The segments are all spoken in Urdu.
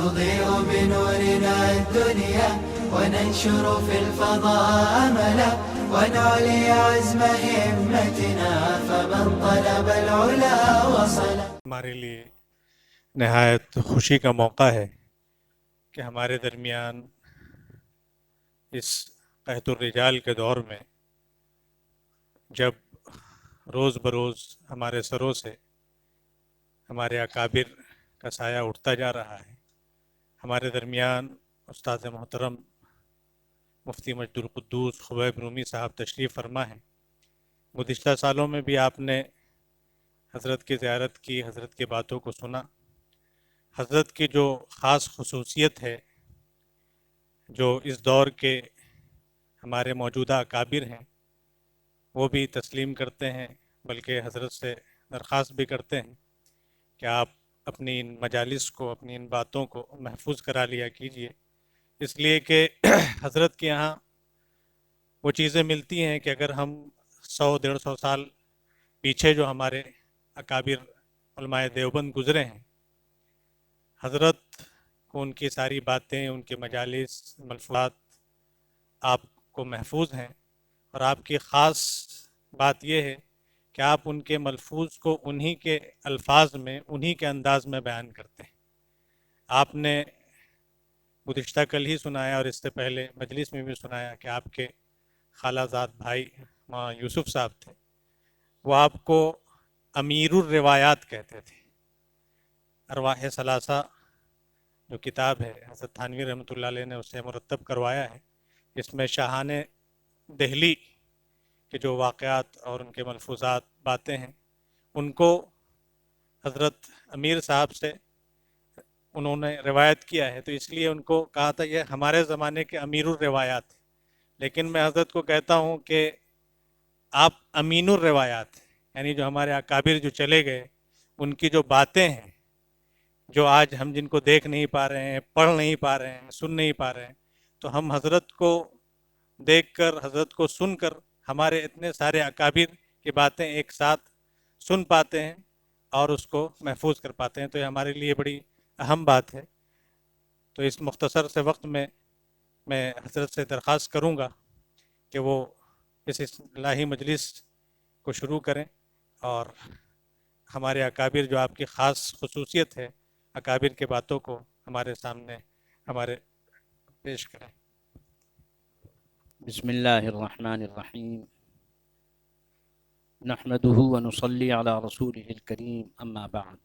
نضيء بنورنا الدنيا وننشر في الفضاء أملا ونعلي عزم همتنا فمن طلب العلا وصل. ہمارے لیے نہایت خوشی کا موقع ہے کہ ہمارے درمیان اس قحط الرجال کے دور میں جب روز بروز ہمارے سروں سے ہمارے اکابر کا سایہ اٹھتا جا رہا ہے، ہمارے درمیان استاد محترم مفتی مجد القدوس خبیب رومی صاحب تشریف فرما ہیں. گزشتہ سالوں میں بھی آپ نے حضرت کی زیارت کی، حضرت کی باتوں کو سنا. حضرت کی جو خاص خصوصیت ہے، جو اس دور کے ہمارے موجودہ اکابر ہیں وہ بھی تسلیم کرتے ہیں، بلکہ حضرت سے درخواست بھی کرتے ہیں کہ آپ اپنی ان مجالس کو، اپنی ان باتوں کو محفوظ کرا لیا کیجئے، اس لیے کہ حضرت کے یہاں وہ چیزیں ملتی ہیں کہ اگر ہم 100-150 سال پیچھے جو ہمارے اکابر علماء دیوبند گزرے ہیں، حضرت کو ان کی ساری باتیں، ان کے مجالس، ملفوظات آپ کو محفوظ ہیں، اور آپ کی خاص بات یہ ہے کہ آپ ان کے ملفوظ کو انہی کے الفاظ میں، انہی کے انداز میں بیان کرتے ہیں. آپ نے گزشتہ کل ہی سنایا اور اس سے پہلے مجلس میں بھی سنایا کہ آپ کے خالہ زاد بھائی مولانا یوسف صاحب تھے، وہ آپ کو امیر الروایات کہتے تھے. ارواح ثلاثہ جو کتاب ہے حضرت تھانوی رحمۃ اللہ علیہ نے اسے مرتب کروایا ہے، اس میں شاہان دہلی کے جو واقعات اور ان کے ملفوظات، باتیں ہیں، ان کو حضرت امیر صاحب سے انہوں نے روایت کیا ہے، تو اس لیے ان کو کہا تھا یہ ہمارے زمانے کے امیر الروایات ہیں. لیکن میں حضرت کو کہتا ہوں کہ آپ امین الروایات ہیں، یعنی جو ہمارے اکابر جو چلے گئے ان کی جو باتیں ہیں، جو آج ہم جن کو دیکھ نہیں پا رہے ہیں، پڑھ نہیں پا رہے ہیں، سن نہیں پا رہے ہیں، تو ہم حضرت کو دیکھ کر، حضرت کو سن کر ہمارے اتنے سارے اکابر کی باتیں ایک ساتھ سن پاتے ہیں اور اس کو محفوظ کر پاتے ہیں. تو یہ ہمارے لیے بڑی اہم بات ہے. تو اس مختصر سے وقت میں حضرت سے درخواست کروں گا کہ وہ اس الہی مجلس کو شروع کریں اور ہمارے اکابر جو آپ کی خاص خصوصیت ہے، اکابر کے باتوں کو ہمارے سامنے ہمارے پیش کریں. بسم اللہ الرحمن الرحیم نحمده ونصلی علی رسولہ الکریم اما بعد.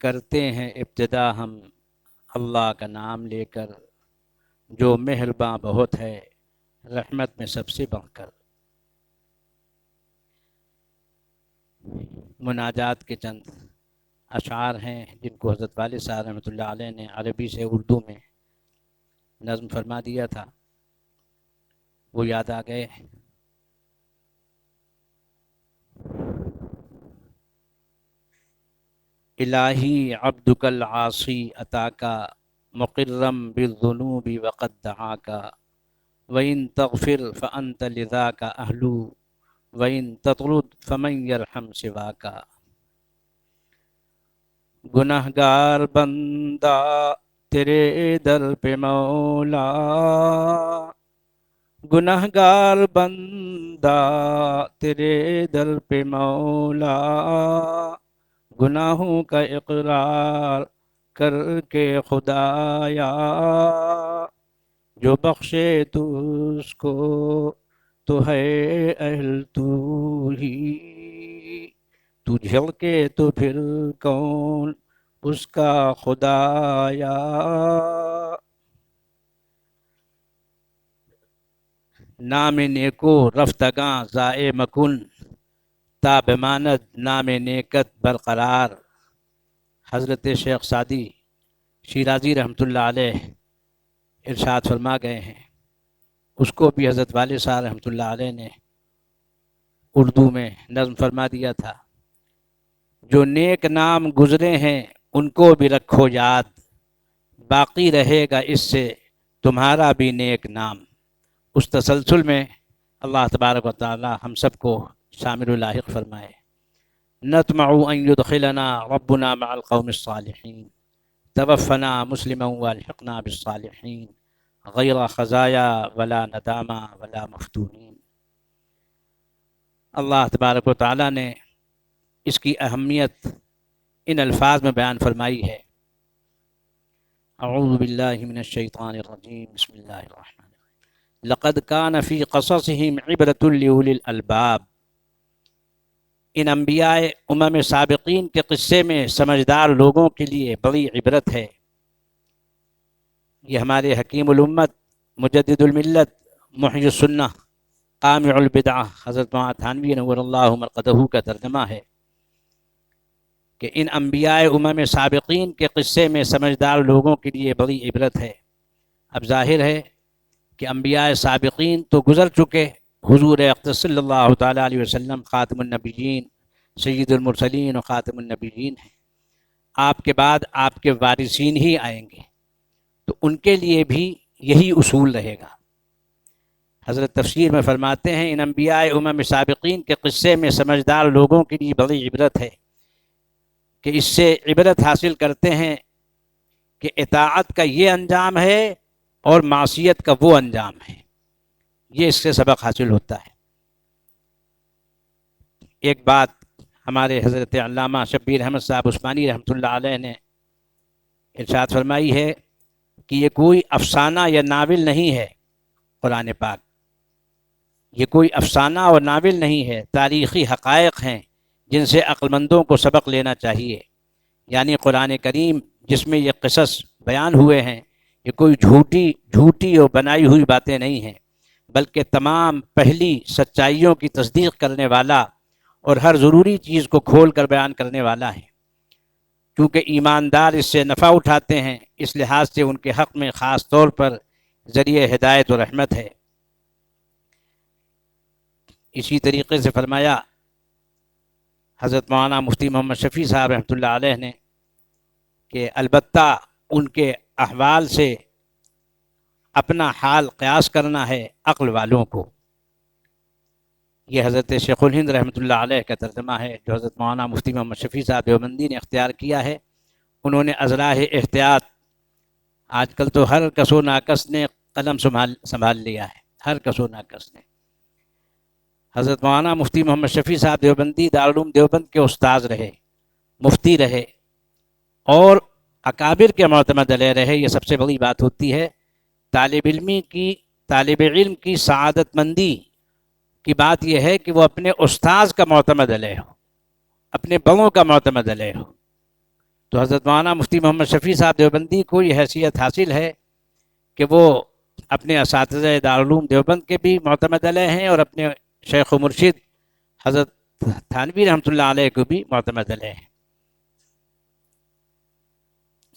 کرتے ہیں ابتدا ہم اللہ کا نام لے کر، جو مہرباں بہت ہے رحمت میں سب سے بڑھ کر. مناجات کے چند اشعار ہیں جن کو حضرت والد صاحب رحمۃ اللہ علیہ نے عربی سے اردو میں نظم فرما دیا تھا، وہ یاد آ گئے. الہی عبدک العاصی اتاکا مقرم بالذنوب وقد دعاکا وَإِن تغفر فأنت لذاک اہل وَإِن تطرد فمن یرحم سواکا. گنہگار بندہ تیرے در پہ مولا، گنہگار بندہ تیرے در پہ مولا، گناہوں کا اقرار کر کے خدایا، جو بخشے تو اس کو تو ہے اہل تو ہی، تو جھلکے تو پھر کون اس کا خدایا. نام نیکو رفتگاں ضائع مکن، تا بماند نام نیکت برقرار. حضرت شیخ سعدی شیرازی رحمۃ اللہ علیہ ارشاد فرما گئے ہیں، اس کو بھی حضرت والد صاحب رحمۃ اللہ علیہ نے اردو میں نظم فرما دیا تھا. جو نیک نام گزرے ہیں ان کو بھی رکھو یاد، باقی رہے گا اس سے تمہارا بھی نیک نام. اس تسلسل میں اللہ تبارک و تعالی ہم سب کو شامل و لاحق فرمائے. نطمع ان يدخلنا ربنا مع القوم الصالحین. توفنا مسلما والحقنا بالصالحین غیر خزایا ولا ندامہ ولا مفتونین۔ اللہ تبارک و تعالیٰ نے اس کی اہمیت ان الفاظ میں بیان فرمائی ہے۔ اعوذ باللہ من الشیطان الرجیم، بسم اللہ الرحمن الرحیم، لقد کان فی قصصہم عبرۃ لأولی الالباب۔ ان انبیاء امم سابقین کے قصے میں سمجھدار لوگوں کے لیے بڑی عبرت ہے۔ یہ ہمارے حکیم الامت، مجدد الملت، محی السنہ، قامع البدعہ حضرت مولانا تھانوی نور اللہ مرقدہ کا ترجمہ ہے کہ ان انبیاء امم سابقین کے قصے میں سمجھدار لوگوں کے لیے بڑی عبرت ہے۔ اب ظاہر ہے کہ انبیاء سابقین تو گزر چکے، حضور اقدس صلی اللہ تعالیٰ علیہ وسلم خاتم النبیین، سید المرسلین و خاتم النبیین ہیں۔ آپ کے بعد آپ کے وارثین ہی آئیں گے، تو ان کے لیے بھی یہی اصول رہے گا۔ حضرت تفسیر میں فرماتے ہیں ان انبیاء امم سابقین کے قصے میں سمجھدار لوگوں کے لیے بڑی عبرت ہے کہ اس سے عبرت حاصل کرتے ہیں کہ اطاعت کا یہ انجام ہے اور معصیت کا وہ انجام ہے، یہ اس سے سبق حاصل ہوتا ہے۔ ایک بات ہمارے حضرت علامہ شبیر احمد صاحب عثمانی رحمۃ اللہ علیہ نے ارشاد فرمائی ہے کہ یہ کوئی افسانہ یا ناول نہیں ہے، قرآن پاک یہ کوئی افسانہ اور ناول نہیں ہے، تاریخی حقائق ہیں جن سے عقل مندوں کو سبق لینا چاہیے۔ یعنی قرآن کریم جس میں یہ قصص بیان ہوئے ہیں، یہ کوئی جھوٹی اور بنائی ہوئی باتیں نہیں ہیں، بلکہ تمام پہلی سچائیوں کی تصدیق کرنے والا اور ہر ضروری چیز کو کھول کر بیان کرنے والا ہے۔ کیونکہ ایماندار اس سے نفع اٹھاتے ہیں، اس لحاظ سے ان کے حق میں خاص طور پر ذریعہ ہدایت و رحمت ہے۔ اسی طریقے سے فرمایا حضرت مولانا مفتی محمد شفیع صاحب رحمۃ اللہ علیہ نے کہ البتہ ان کے احوال سے اپنا حال قیاس کرنا ہے عقل والوں کو۔ یہ حضرت شیخ الہند رحمۃ اللہ علیہ کا ترجمہ ہے جو حضرت مولانا مفتی محمد شفیع صاحب دیوبندی نے اختیار کیا ہے۔ انہوں نے ازراہ احتیاط، آج کل تو ہر کس و ناکس نے قلم سنبھال لیا ہے، ہر کس و ناکس نے۔ حضرت مولانا مفتی محمد شفیع صاحب دیوبندی دارالعلوم دیوبند کے استاذ رہے، مفتی رہے اور اکابر کے معتمد علیہ رہے۔ یہ سب سے بڑی بات ہوتی ہے۔ طالب علم کی سعادت مندی کی بات یہ ہے کہ وہ اپنے استاذ کا معتمد علیہ ہو، اپنے بڑوں کا معتمد علیہ ہو۔ تو حضرت مولانا مفتی محمد شفیع صاحب دیوبندی کو یہ حیثیت حاصل ہے کہ وہ اپنے اساتذہ دارالعلوم دیوبند کے بھی معتمد علیہ ہیں اور اپنے شیخ و مرشد حضرت تھانوی رحمۃ اللہ علیہ کو بھی معتمد علیہ ہیں۔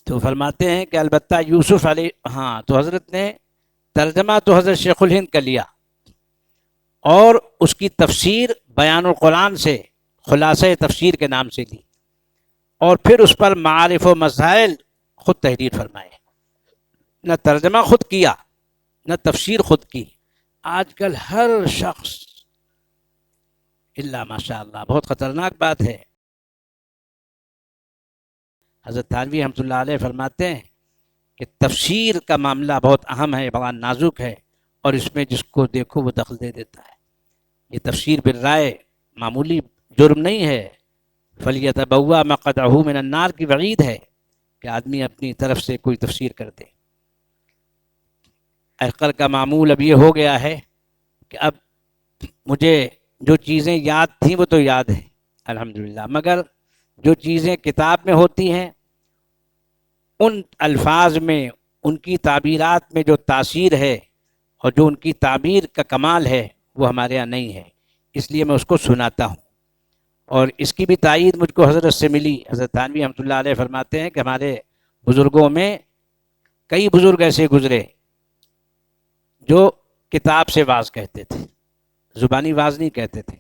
تو فرماتے ہیں کہ البتہ یوسف علیہ تو حضرت نے ترجمہ تو حضرت شیخ الہند کا لیا اور اس کی تفسیر بیان القرآن سے خلاصہ تفسیر کے نام سے لی، اور پھر اس پر معارف و مسائل خود تحریر فرمائے۔ نہ ترجمہ خود کیا، نہ تفسیر خود کی۔ آج کل ہر شخص اللہ ماشاء اللہ، بہت خطرناک بات ہے۔ حضرت تھانوی رحمۃ اللہ علیہ فرماتے ہیں کہ تفسیر کا معاملہ بہت اہم ہے، بڑا نازک ہے، اور اس میں جس کو دیکھو وہ دخل دے دیتا ہے۔ یہ تفسیر بالرائے معمولی جرم نہیں ہے۔ فَلْيَتَبَوَّأْ مَقْعَدَهُ مِنَ النَّارِ کی وعید ہے کہ آدمی اپنی طرف سے کوئی تفسیر کر دے۔ احقر کا معمول اب یہ ہو گیا ہے کہ اب مجھے جو چیزیں یاد تھیں وہ تو یاد ہیں الحمدللہ، مگر جو چیزیں کتاب میں ہوتی ہیں ان الفاظ میں، ان کی تعبیرات میں جو تاثیر ہے اور جو ان کی تعبیر کا کمال ہے وہ ہمارے یہاں نہیں ہے، اس لیے میں اس کو سناتا ہوں۔ اور اس کی بھی تائید مجھ کو حضرت سے ملی۔ حضرت تھانوی رحمۃ اللہ علیہ فرماتے ہیں کہ ہمارے بزرگوں میں کئی بزرگ ایسے گزرے جو کتاب سے واز کہتے تھے، زبانی واز نہیں کہتے تھے۔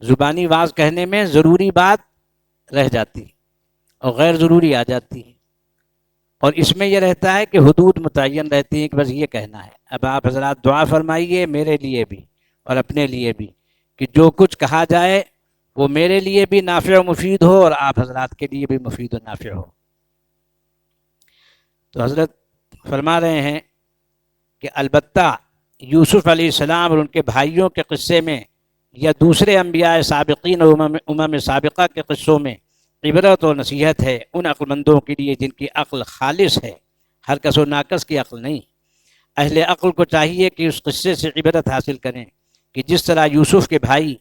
زبانی واز کہنے میں ضروری بات رہ جاتی اور غیر ضروری آ جاتی ہے، اور اس میں یہ رہتا ہے کہ حدود متعین رہتی ہیں کہ بس یہ کہنا ہے۔ اب آپ حضرات دعا فرمائیے میرے لیے بھی اور اپنے لیے بھی کہ جو کچھ کہا جائے وہ میرے لیے بھی نافع و مفید ہو اور آپ حضرات کے لیے بھی مفید و نافع ہو۔ تو حضرت فرما رہے ہیں کہ البتہ یوسف علیہ السلام اور ان کے بھائیوں کے قصے میں یا دوسرے انبیاء سابقین اور امم سابقہ کے قصوں میں عبرت اور نصیحت ہے ان عقل مندوں کے لیے جن کی عقل خالص ہے، ہر کس و ناقص کی عقل نہیں۔ اہل عقل کو چاہیے کہ اس قصے سے عبرت حاصل کریں کہ جس طرح یوسف کے بھائی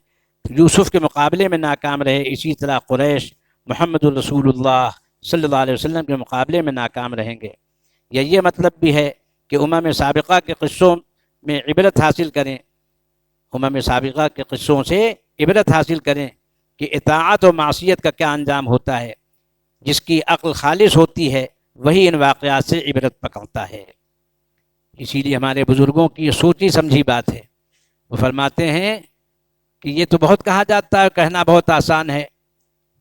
یوسف کے مقابلے میں ناکام رہے، اسی طرح قریش محمد الرسول اللہ صلی اللہ علیہ وسلم کے مقابلے میں ناکام رہیں گے۔ یا یہ مطلب بھی ہے کہ امم سابقہ کے قصوں میں عبرت حاصل کریں، امم سابقہ کے قصوں سے عبرت حاصل کریں کہ اطاعت و معصیت کا کیا انجام ہوتا ہے۔ جس کی عقل خالص ہوتی ہے وہی ان واقعات سے عبرت پکڑتا ہے۔ اسی لیے ہمارے بزرگوں کی یہ سوچی سمجھی بات ہے، وہ فرماتے ہیں کہ یہ تو بہت کہا جاتا ہے، کہنا بہت آسان ہے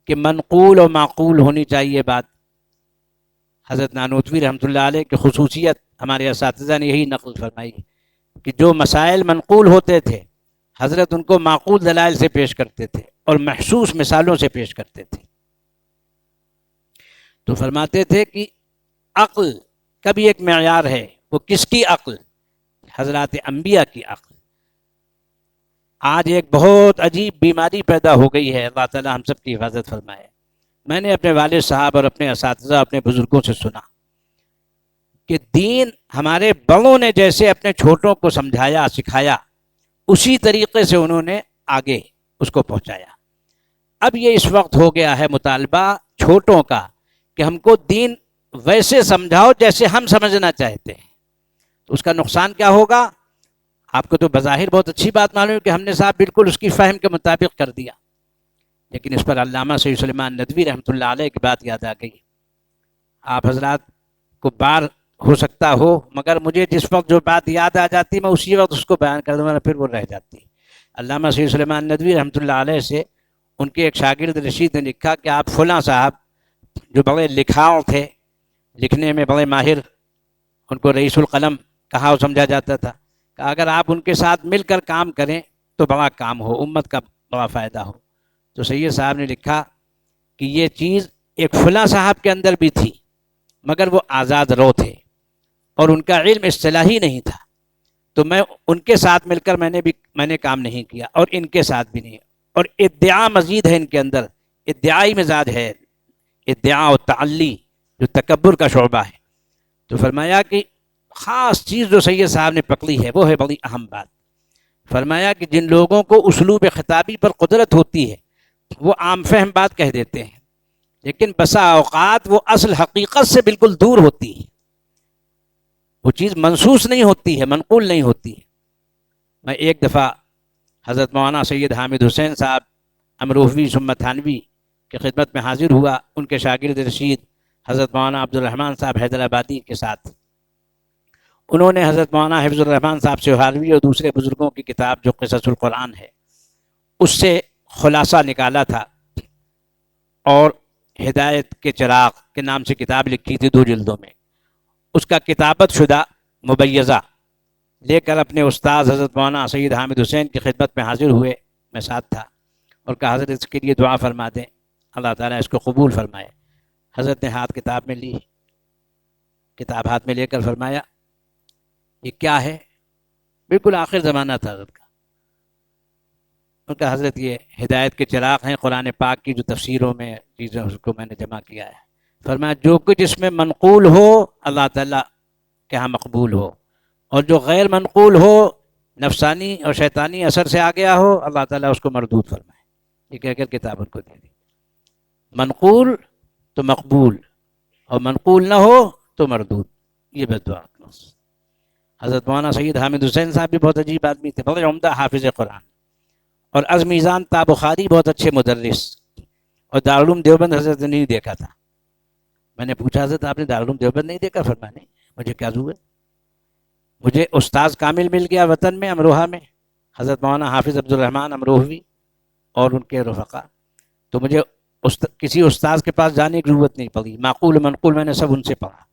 کہ منقول و معقول ہونی چاہیے بات۔ حضرت نانوتوی رحمۃ اللہ علیہ کی خصوصیت ہمارے اساتذہ نے یہی نقل فرمائی کہ جو مسائل منقول ہوتے تھے حضرت ان کو معقول دلائل سے پیش کرتے تھے اور محسوس مثالوں سے پیش کرتے تھے۔ تو فرماتے تھے کہ عقل کا بھی ایک معیار ہے، وہ کس کی عقل؟ حضرات انبیاء کی عقل۔ آج ایک بہت عجیب بیماری پیدا ہو گئی ہے، اللہ تعالی ہم سب کی حفاظت فرمائے۔ میں نے اپنے والد صاحب اور اپنے اساتذہ اپنے بزرگوں سے سنا کہ دین ہمارے بڑوں نے جیسے اپنے چھوٹوں کو سمجھایا سکھایا اسی طریقے سے انہوں نے آگے اس کو پہنچایا۔ اب یہ اس وقت ہو گیا ہے مطالبہ چھوٹوں کا کہ ہم کو دین ویسے سمجھاؤ جیسے ہم سمجھنا چاہتے ہیں۔ تو اس کا نقصان کیا ہوگا؟ آپ کو تو بظاہر بہت اچھی بات معلوم ہے کہ ہم نے صاحب بالکل اس کی فہم کے مطابق کر دیا، لیکن اس پر علامہ سید سلیمان ندوی رحمۃ اللہ علیہ کی بات یاد آ گئی۔ آپ حضرات کو بار ہو سکتا ہو، مگر مجھے جس وقت جو بات یاد آ جاتی میں اسی وقت اس کو بیان کر دوں گا، پھر وہ رہ جاتی۔ علامہ سید سلیمان ندوی رحمۃ اللہ علیہ سے ان کے ایک شاگرد رشید نے لکھا کہ آپ فلاں صاحب جو بڑے لکھاؤ تھے، لکھنے میں بڑے ماہر، ان کو رئیس القلم کہا سمجھا جاتا تھا، کہ اگر آپ ان کے ساتھ مل کر کام کریں تو بڑا کام ہو، امت کا بڑا فائدہ ہو۔ تو سید صاحب نے لکھا کہ یہ چیز ایک فلاں صاحب کے اندر بھی تھی، مگر وہ آزاد رو تھے اور ان کا علم اصطلاحی نہیں تھا، تو میں ان کے ساتھ مل کر میں نے کام نہیں کیا، اور ان کے ساتھ بھی نہیں، اور ادعا مزید ہے ان کے اندر، ادعائی مزاج ہے، ادعا و تعلی جو تکبر کا شعبہ ہے۔ تو فرمایا کہ خاص چیز جو سید صاحب نے پکڑی ہے وہ ہے بڑی اہم بات۔ فرمایا کہ جن لوگوں کو اسلوب خطابی پر قدرت ہوتی ہے وہ عام فہم بات کہہ دیتے ہیں، لیکن بسا اوقات وہ اصل حقیقت سے بالکل دور ہوتی ہے، وہ چیز منسوس نہیں ہوتی ہے، منقول نہیں ہوتی ہے۔ میں ایک دفعہ حضرت مولانا سید حامد حسین صاحب امروہوی ثم تھانوی کی خدمت میں حاضر ہوا، ان کے شاگرد رشید حضرت مولانا عبد الرحمن صاحب حیدرآبادی کے ساتھ۔ انہوں نے حضرت مولانا حفظ الرحمن صاحب سہاروی اور دوسرے بزرگوں کی کتاب جو قصص القرآن ہے اس سے خلاصہ نکالا تھا، اور ہدایت کے چراغ کے نام سے کتاب لکھی تھی 2 جلدوں میں۔ اس کا کتابت شدہ مبیضہ لے کر اپنے استاذ حضرت مولانا سید حامد حسین کی خدمت میں حاضر ہوئے، میں ساتھ تھا، اور کہا حضرت اس کے لیے دعا فرما دیں، اللہ تعالیٰ اس کو قبول فرمائے۔ حضرت نے ہاتھ کتاب میں لی، کتاب ہاتھ میں لے کر فرمایا یہ کیا ہے؟ بالکل آخر زمانہ تھا حضرت کا۔ ان کا حضرت یہ ہدایت کے چراغ ہیں، قرآن پاک کی جو تفسیروں میں چیزیں اس کو میں نے جمع کیا ہے۔ فرمایا جو کچھ اس میں منقول ہو اللہ تعالیٰ کے ہاں مقبول ہو، اور جو غیر منقول ہو نفسانی اور شیطانی اثر سے آ گیا ہو اللہ تعالیٰ اس کو مردود فرمائے۔ یہ کہہ کر کتاب ان کو دے دی۔ منقول تو مقبول اور منقول نہ ہو تو مردود، یہ بد دعا۔ حضرت مولانا سید حامد حسین صاحب بھی بہت عجیب آدمی تھے، بڑے عمدہ حافظ قرآن، اور از میزان تا بخاری بہت اچھے مدرس، اور دارالعلوم دیوبند حضرت نے نہیں دیکھا تھا۔ میں نے پوچھا حضرت آپ نے دارالعلوم دیوبند نہیں دیکھا؟ فرمایا نہیں، مجھے کیا ضرورت، مجھے استاذ کامل مل گیا وطن میں امروہہ میں، حضرت مولانا حافظ عبد الرحمن امروہوی اور ان کے رفقا، تو مجھے کسی استاذ کے پاس جانے کی ضرورت نہیں پڑی، معقول و منقول میں نے سب ان سے پڑھا۔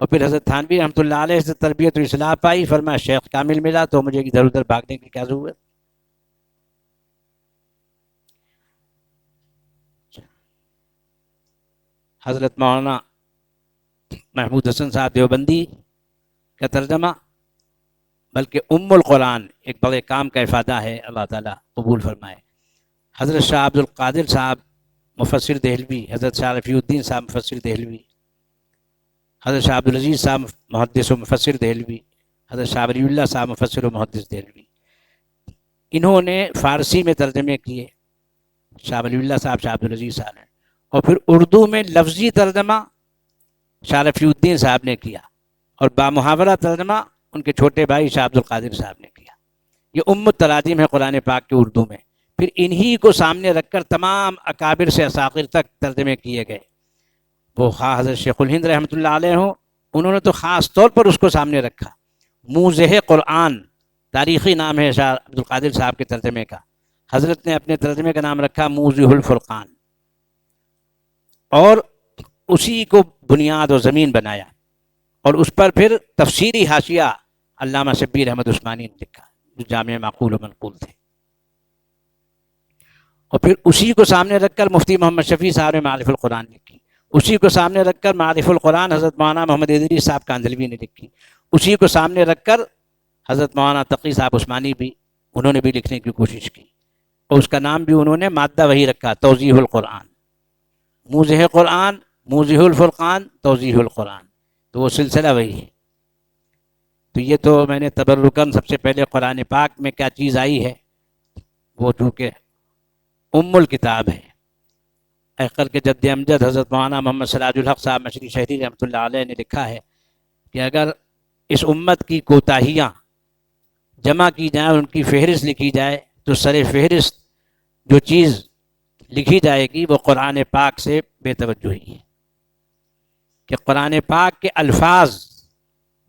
اور پھر حضرت تھانوی رحمۃ اللہ علیہ سے تربیت و اصلاح پائی، فرمایا شیخ کامل ملا تو مجھے ادھر ادھر بھاگنے کی کیا ضرورت۔ حضرت مولانا محمود حسن صاحب دیوبندی کا ترجمہ، بلکہ ام القرآن ایک بڑے کام کا افادہ ہے، اللہ تعالیٰ قبول فرمائے۔ حضرت شاہ عبد القادر صاحب مفسر دہلوی، حضرت شاہ رفیع الدین صاحب مفسر دہلوی، حضرت شاہ عبدالعزیز صاحب محدث و مفسر دہلوی، حضرت شاہ ولی اللہ صاحب مفسر و محدث دہلوی، انہوں نے فارسی میں ترجمے کیے، شاہ ولی اللہ صاحب، شاہ عبدالعزیز صاحب نے، اور پھر اردو میں لفظی ترجمہ شاہ رفیع الدین صاحب نے کیا، اور بامحاورہ ترجمہ ان کے چھوٹے بھائی شاہ عبد القادر صاحب نے کیا۔ یہ ام التراجم ہے قرآن پاک کے اردو میں۔ پھر انہی کو سامنے رکھ کر تمام اکابر سے اساغر تک ترجمے کیے گئے۔ وہ خواہ حضرت شیخ الہند رحمۃ اللہ علیہ ہوں، انہوں نے تو خاص طور پر اس کو سامنے رکھا۔ موضح قرآن تاریخی نام ہے شاہ عبد القادر صاحب کے ترجمے کا، حضرت نے اپنے ترجمے کا نام رکھا موضح الفرقان، اور اسی کو بنیاد و زمین بنایا، اور اس پر پھر تفسیری حاشیہ علامہ شبیر احمد عثمانی نے لکھا جو جامع معقول و منقول تھے، اور پھر اسی کو سامنے رکھ کر مفتی محمد شفیع صاحب نے معارف القرآن لکھی، اسی کو سامنے رکھ کر معارف القرآن حضرت مولانا محمد ادریس صاحب کاندھلوی نے لکھی، اسی کو سامنے رکھ کر حضرت مولانا تقی صاحب عثمانی بھی انہوں نے بھی لکھنے کی کوشش کی، اور اس کا نام بھی انہوں نے مادہ وہی رکھا، توضیح القرآن، موضح قرآن، موضح الفرقان، توضیح القرآن، تو وہ سلسلہ وہی ہے۔ تو یہ تو میں نے تبرکاً سب سے پہلے قرآن پاک میں کیا چیز آئی ہے، وہ چونکہ ام الکتاب ہے۔ احقر کے جد امجد حضرت مولانا محمد سراج الحق صاحب مشری شہری رحمۃ اللہ علیہ نے لکھا ہے کہ اگر اس امت کی کوتاہیاں جمع کی جائیں، ان کی فہرست لکھی جائے، تو سر فہرست جو چیز لکھی جائے گی وہ قرآن پاک سے بے توجہی ہے، کہ قرآن پاک کے الفاظ،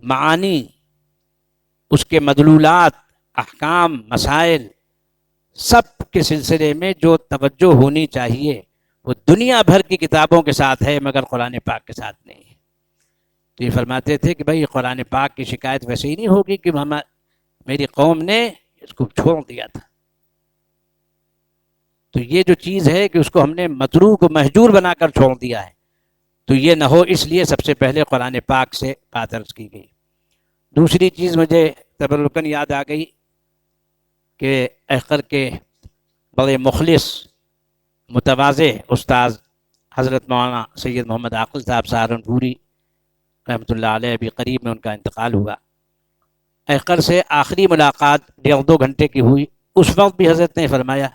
معانی، اس کے مدلولات، احکام، مسائل، سب کے سلسلے میں جو توجہ ہونی چاہیے وہ دنیا بھر کی کتابوں کے ساتھ ہے، مگر قرآن پاک کے ساتھ نہیں ہے۔ تو یہ فرماتے تھے کہ بھائی قرآن پاک کی شکایت ویسے ہی نہیں ہوگی کہ میری قوم نے اس کو چھوڑ دیا تھا، تو یہ جو چیز ہے کہ اس کو ہم نے متروک و مہجور بنا کر چھوڑ دیا ہے، تو یہ نہ ہو، اس لیے سب سے پہلے قرآن پاک سے بات عرض کی گئی۔ دوسری چیز مجھے تبرکاً یاد آ گئی کہ احقر کے بڑے مخلص متواضع استاذ حضرت مولانا سید محمد عاقل صاحب سہارنپوری رحمۃ اللہ علیہ بھی قریب میں ان کا انتقال ہوا۔ احقر سے آخری ملاقات 1.5-2 گھنٹے کی ہوئی، اس وقت بھی حضرت نے فرمایا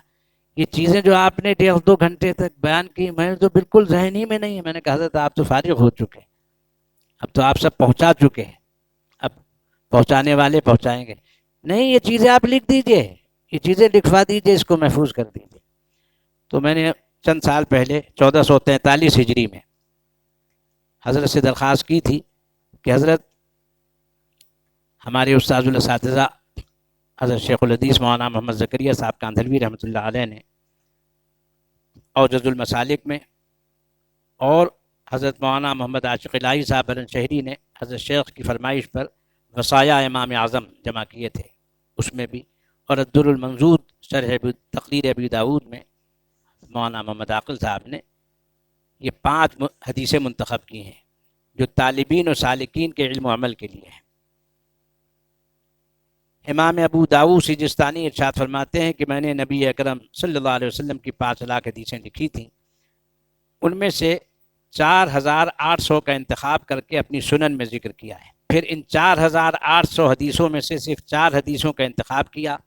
یہ چیزیں جو آپ نے 1.5-2 گھنٹے تک بیان کی میں تو بالکل ذہن ہی میں نہیں ہے۔ میں نے کہا حضرت آپ تو فارغ ہو چکے، اب تو آپ سب پہنچا چکے ہیں، اب پہنچانے والے پہنچائیں گے۔ نہیں، یہ چیزیں آپ لکھ دیجئے، یہ چیزیں لکھوا دیجئے، اس کو محفوظ کر دیجئے۔ تو میں نے چند سال پہلے 1443 ہجری میں حضرت سے درخواست کی تھی کہ حضرت ہمارے استاذ الاساتذہ حضرت شیخ الحدیث مولانا محمد زکریا صاحب کاندھلوی رحمۃ اللہ علیہ نے اوجز المسالک میں، اور حضرت مولانا محمد عاشق الہی صاحب بلند شہری نے حضرت شیخ کی فرمائش پر وصایا امام اعظم جمع کیے تھے، اس میں بھی، اور الدر المنضود شرح تقریر ابی داود میں مولانا محمد عاقل صاحب نے یہ 5 حدیثیں منتخب کی ہیں جو طالبین و سالکین کے علم و عمل کے لیے ہیں۔ امام ابو داؤد سجستانی ارشاد فرماتے ہیں کہ میں نے نبی اکرم صلی اللہ علیہ وسلم کی 5 لاکھ حدیثیں لکھی تھیں، ان میں سے 4800 کا انتخاب کر کے اپنی سنن میں ذکر کیا ہے۔ پھر ان 4800 حدیثوں میں سے صرف 4 حدیثوں کا انتخاب کیا،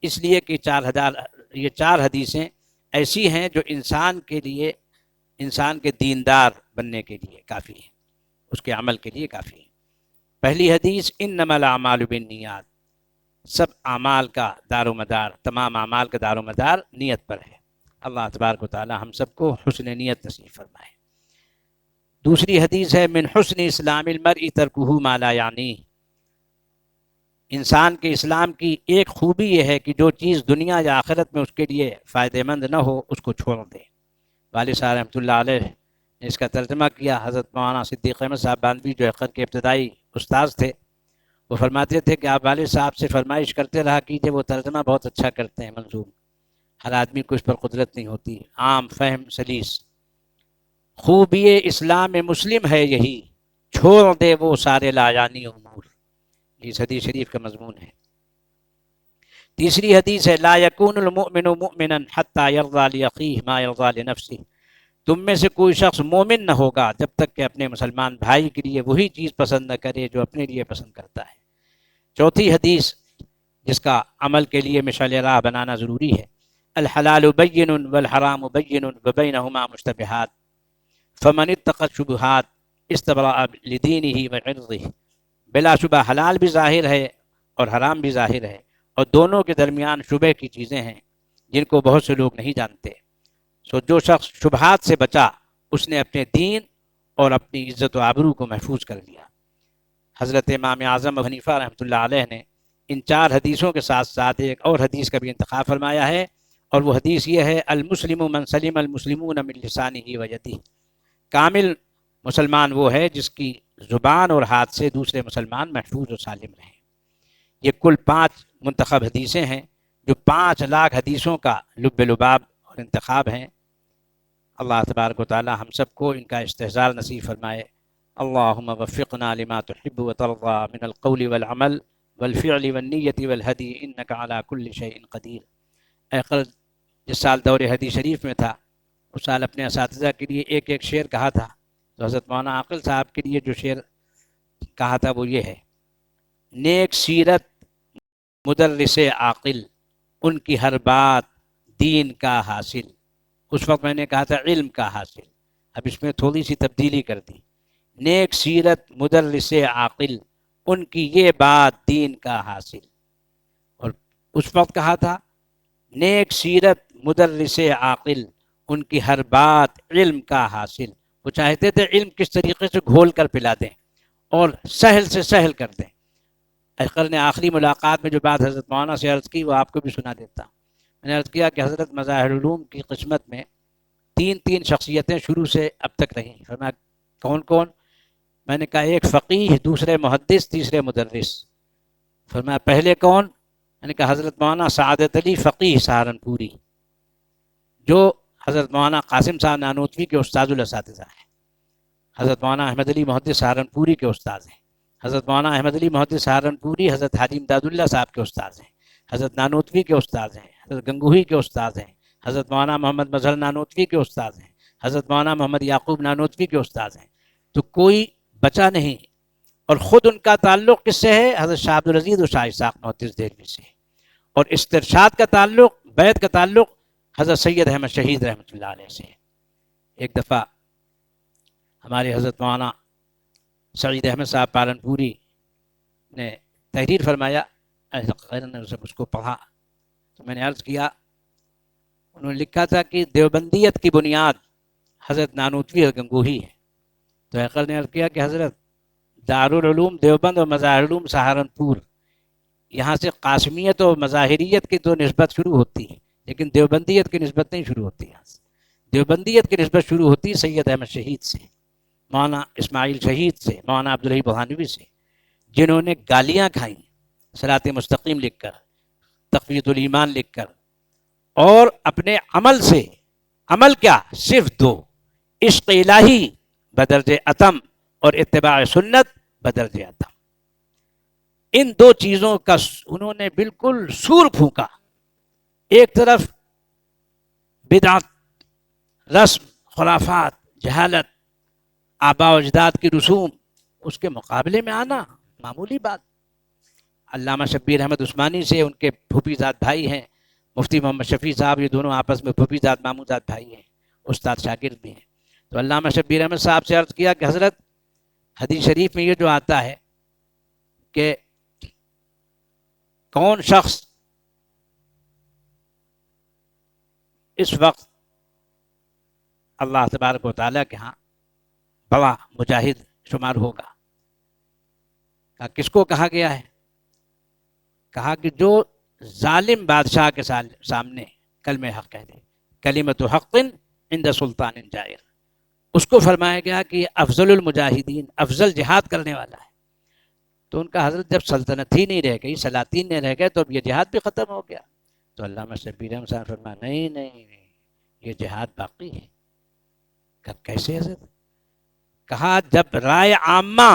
اس لیے کہ 4 حدیثیں ایسی ہیں جو انسان کے لیے، انسان کے دیندار بننے کے لیے کافی ہیں، اس کے عمل کے لیے کافی ہیں۔ پہلی حدیث انما الاعمال بالنیات، سب اعمال کا دار و مدار، تمام اعمال کا دار و مدار نیت پر ہے۔ اللہ تبارک و تعالی ہم سب کو حسن نیت نصیب فرمائے۔ دوسری حدیث ہے من حسن اسلام المرء ترکہ ما لا یعنی، انسان کے اسلام کی ایک خوبی یہ ہے کہ جو چیز دنیا یا آخرت میں اس کے لیے فائدہ مند نہ ہو اس کو چھوڑ دے۔ والد صاحب رحمۃ اللہ علیہ نے اس کا ترجمہ کیا، حضرت مولانا صدیق احمد صاحب باندوی جو احقر کے ابتدائی استاذ تھے، وہ فرماتے تھے کہ آپ والد صاحب سے فرمائش کرتے رہا کیجیے، وہ ترجمہ بہت اچھا کرتے ہیں منظوم، ہر آدمی کو اس پر قدرت نہیں ہوتی، عام فہم سلیس۔ خوبی اسلام مسلم ہے یہی چھوڑ دے وہ سارے لایانی امور. یہ اس حدیث شریف کا مضمون ہے. تیسری حدیث ہے لا یکون المؤمن مؤمنا حتی یرضی لاخیہ ما یرضی لنفسہ. تم میں سے کوئی شخص مومن نہ ہوگا جب تک کہ اپنے مسلمان بھائی کے لیے وہی چیز پسند نہ کرے جو اپنے لیے پسند کرتا ہے. چوتھی حدیث جس کا عمل کے لیے مشعل راہ بنانا ضروری ہے. الحلال بین والحرام بین وبینہما مشتبہات فمن اتقى الشبہات استبرأ لدینہ وعرضہ. بلا شبہ حلال بھی ظاہر ہے اور حرام بھی ظاہر ہے، اور دونوں کے درمیان شبہ کی چیزیں ہیں جن کو بہت سے لوگ نہیں جانتے. سو جو شخص شبہات سے بچا اس نے اپنے دین اور اپنی عزت و آبرو کو محفوظ کر لیا. حضرت امام اعظم ابو حنیفہ رحمۃ اللہ علیہ نے ان 4 حدیثوں کے ساتھ ساتھ ایک اور حدیث کا بھی انتخاب فرمایا ہے، اور وہ حدیث یہ ہے المسلم من سلم المسلمون من لسانہ ویدہ. کامل مسلمان وہ ہے جس کی زبان اور ہاتھ سے دوسرے مسلمان محفوظ و سالم رہیں. یہ کل 5 منتخب حدیثیں ہیں جو 5 لاکھ حدیثوں کا لب لباب اور انتخاب ہیں. اللہ تبارک و تعالی ہم سب کو ان کا استحضار نصیب فرمائے. اللہم وفقنا لما تحب وترضى من القول والعمل والفعل والنیت والہدی انک علی کل شیء قدیر. اے قرض جس سال دور حدیث شریف میں تھا اس سال اپنے اساتذہ کے لیے ایک ایک شعر کہا تھا. تو حضرت مولانا عاقل صاحب کے لیے جو شعر کہا تھا وہ یہ ہے: نیک سیرت مدرس عاقل ان کی ہر بات دین کا حاصل. اس وقت میں نے کہا تھا علم کا حاصل، اب اس میں تھوڑی سی تبدیلی کر دی. نیک سیرت مدرس عاقل ان کی یہ بات دین کا حاصل. اور اس وقت کہا تھا نیک سیرت مدرس عاقل ان کی ہر بات علم کا حاصل. وہ چاہتے تھے علم کس طریقے سے گھول کر پلا دیں اور سہل سے سہل کر دیں. اخر نے آخری ملاقات میں جو بات حضرت مولانا سے عرض کی وہ آپ کو بھی سنا دیتا ہوں. میں نے عرض کیا کہ حضرت مظاہر العلوم کی قسمت میں 3 شخصیتیں شروع سے اب تک رہیں. فرمایا کون کون؟ میں نے کہا ایک فقیہ، دوسرے محدث، تیسرے مدرس. فرمایا پہلے کون؟ میں نے کہا حضرت مولانا سعادت علی فقیہ سہارنپوری جو حضرت مولانا قاسم صاحب نانوتوی کے استاد الاساتذہ ہیں. حضرت مولانا احمد علی محدث سہارنپوری کے استاد ہیں. حضرت مولانا احمد علی محدث سہارنپوری حضرت حاجی امداد اللہ صاحب کے استاد ہیں. حضرت نانوتوی کے استاد ہیں. حضرت گنگوہی کے استاد ہیں. حضرت مولانا محمد مظہر نانوتوی کے استاد ہیں. حضرت مولانا محمد یعقوب نانوتوی کے استاد ہیں. تو کوئی بچا نہیں. اور خود ان کا تعلق کس سے ہے؟ حضرت شاہ عبدالعزیز و شاہ اسحاق محدث دہلوی سے. اور استرشاد کا تعلق، بیعت کا تعلق حضرت سید احمد شہید رحمۃ اللہ علیہ سے. ایک دفعہ ہمارے حضرت مولانا سعید احمد صاحب پالنپوری نے تحریر فرمایا، اس کو پڑھا تو میں نے عرض کیا، انہوں نے لکھا تھا کہ دیوبندیت کی بنیاد حضرت نانوتوی اور گنگوہی ہے. تو حقر نے عرض کیا کہ حضرت دارالعلوم دیوبند اور مظاہر العلوم سہارنپور، یہاں سے قاسمیت اور مظاہریت کی تو نسبت شروع ہوتی ہے لیکن دیوبندیت کی نسبت نہیں شروع ہوتی. یہاں سے دیوبندیت کی نسبت شروع ہوتی ہے سید احمد شہید سے، مولانا اسماعیل شہید سے، مولانا عبدالحی برہانوی سے، جنہوں نے گالیاں کھائیں صراط مستقیم لکھ کر، تقویۃ الایمان لکھ کر، اور اپنے عمل سے، عمل کیا؟ صرف 2، عشق الہی بدرجہ اتم اور اتباع سنت بدرجہ اتم. ان 2 چیزوں کا انہوں نے بالکل سور پھونکا. ایک طرف بدعت، رسم، خرافات، جہالت، آباء و اجداد کی رسوم، اس کے مقابلے میں آنا معمولی بات. علامہ شبیر احمد عثمانی سے ان کے پھوپھی زاد بھائی ہیں مفتی محمد شفیع صاحب، یہ دونوں آپس میں پھوپھی زاد ماموں زاد بھائی ہیں، استاد شاگرد بھی ہیں. تو علامہ شبیر احمد صاحب سے عرض کیا کہ حضرت حدیث شریف میں یہ جو آتا ہے کہ کون شخص اس وقت اللہ تبارک و تعالیٰ کے ہاں بڑا مجاہد شمار ہوگا، کہا کس کو کہا گیا ہے؟ کہا کہ جو ظالم بادشاہ کے سامنے کلمہ حق کہہ دے، کلمۃ حق عند سلطان جائر، اس کو فرمایا گیا کہ افضل المجاہدین، افضل جہاد کرنے والا ہے. تو ان کا حضرت جب سلطنت ہی نہیں رہ گئی، سلاطین نہیں رہ گئے، تو اب یہ جہاد بھی ختم ہو گیا. تو علامہ شبیر احمد صاحب فرمایا نہیں، یہ جہاد باقی ہے. کیسے حضرت؟ کہا جب رائے عامہ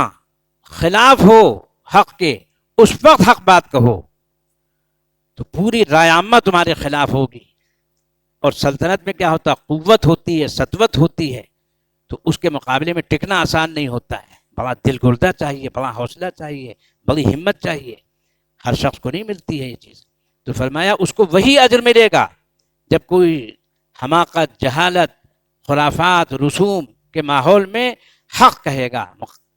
خلاف ہو حق کے اس وقت حق بات کہو، تو پوری رائے عامہ تمہارے خلاف ہوگی، اور سلطنت میں کیا ہوتا ہے، قوت ہوتی ہے، سطوت ہوتی ہے، تو اس کے مقابلے میں ٹکنا آسان نہیں ہوتا ہے، بڑا دل گردہ چاہیے، بڑا حوصلہ چاہیے، بڑی ہمت چاہیے، ہر شخص کو نہیں ملتی ہے یہ چیز۔ تو فرمایا اس کو وہی اجر ملے گا جب کوئی حماقت، جہالت، خرافات، رسوم کے ماحول میں حق کہے گا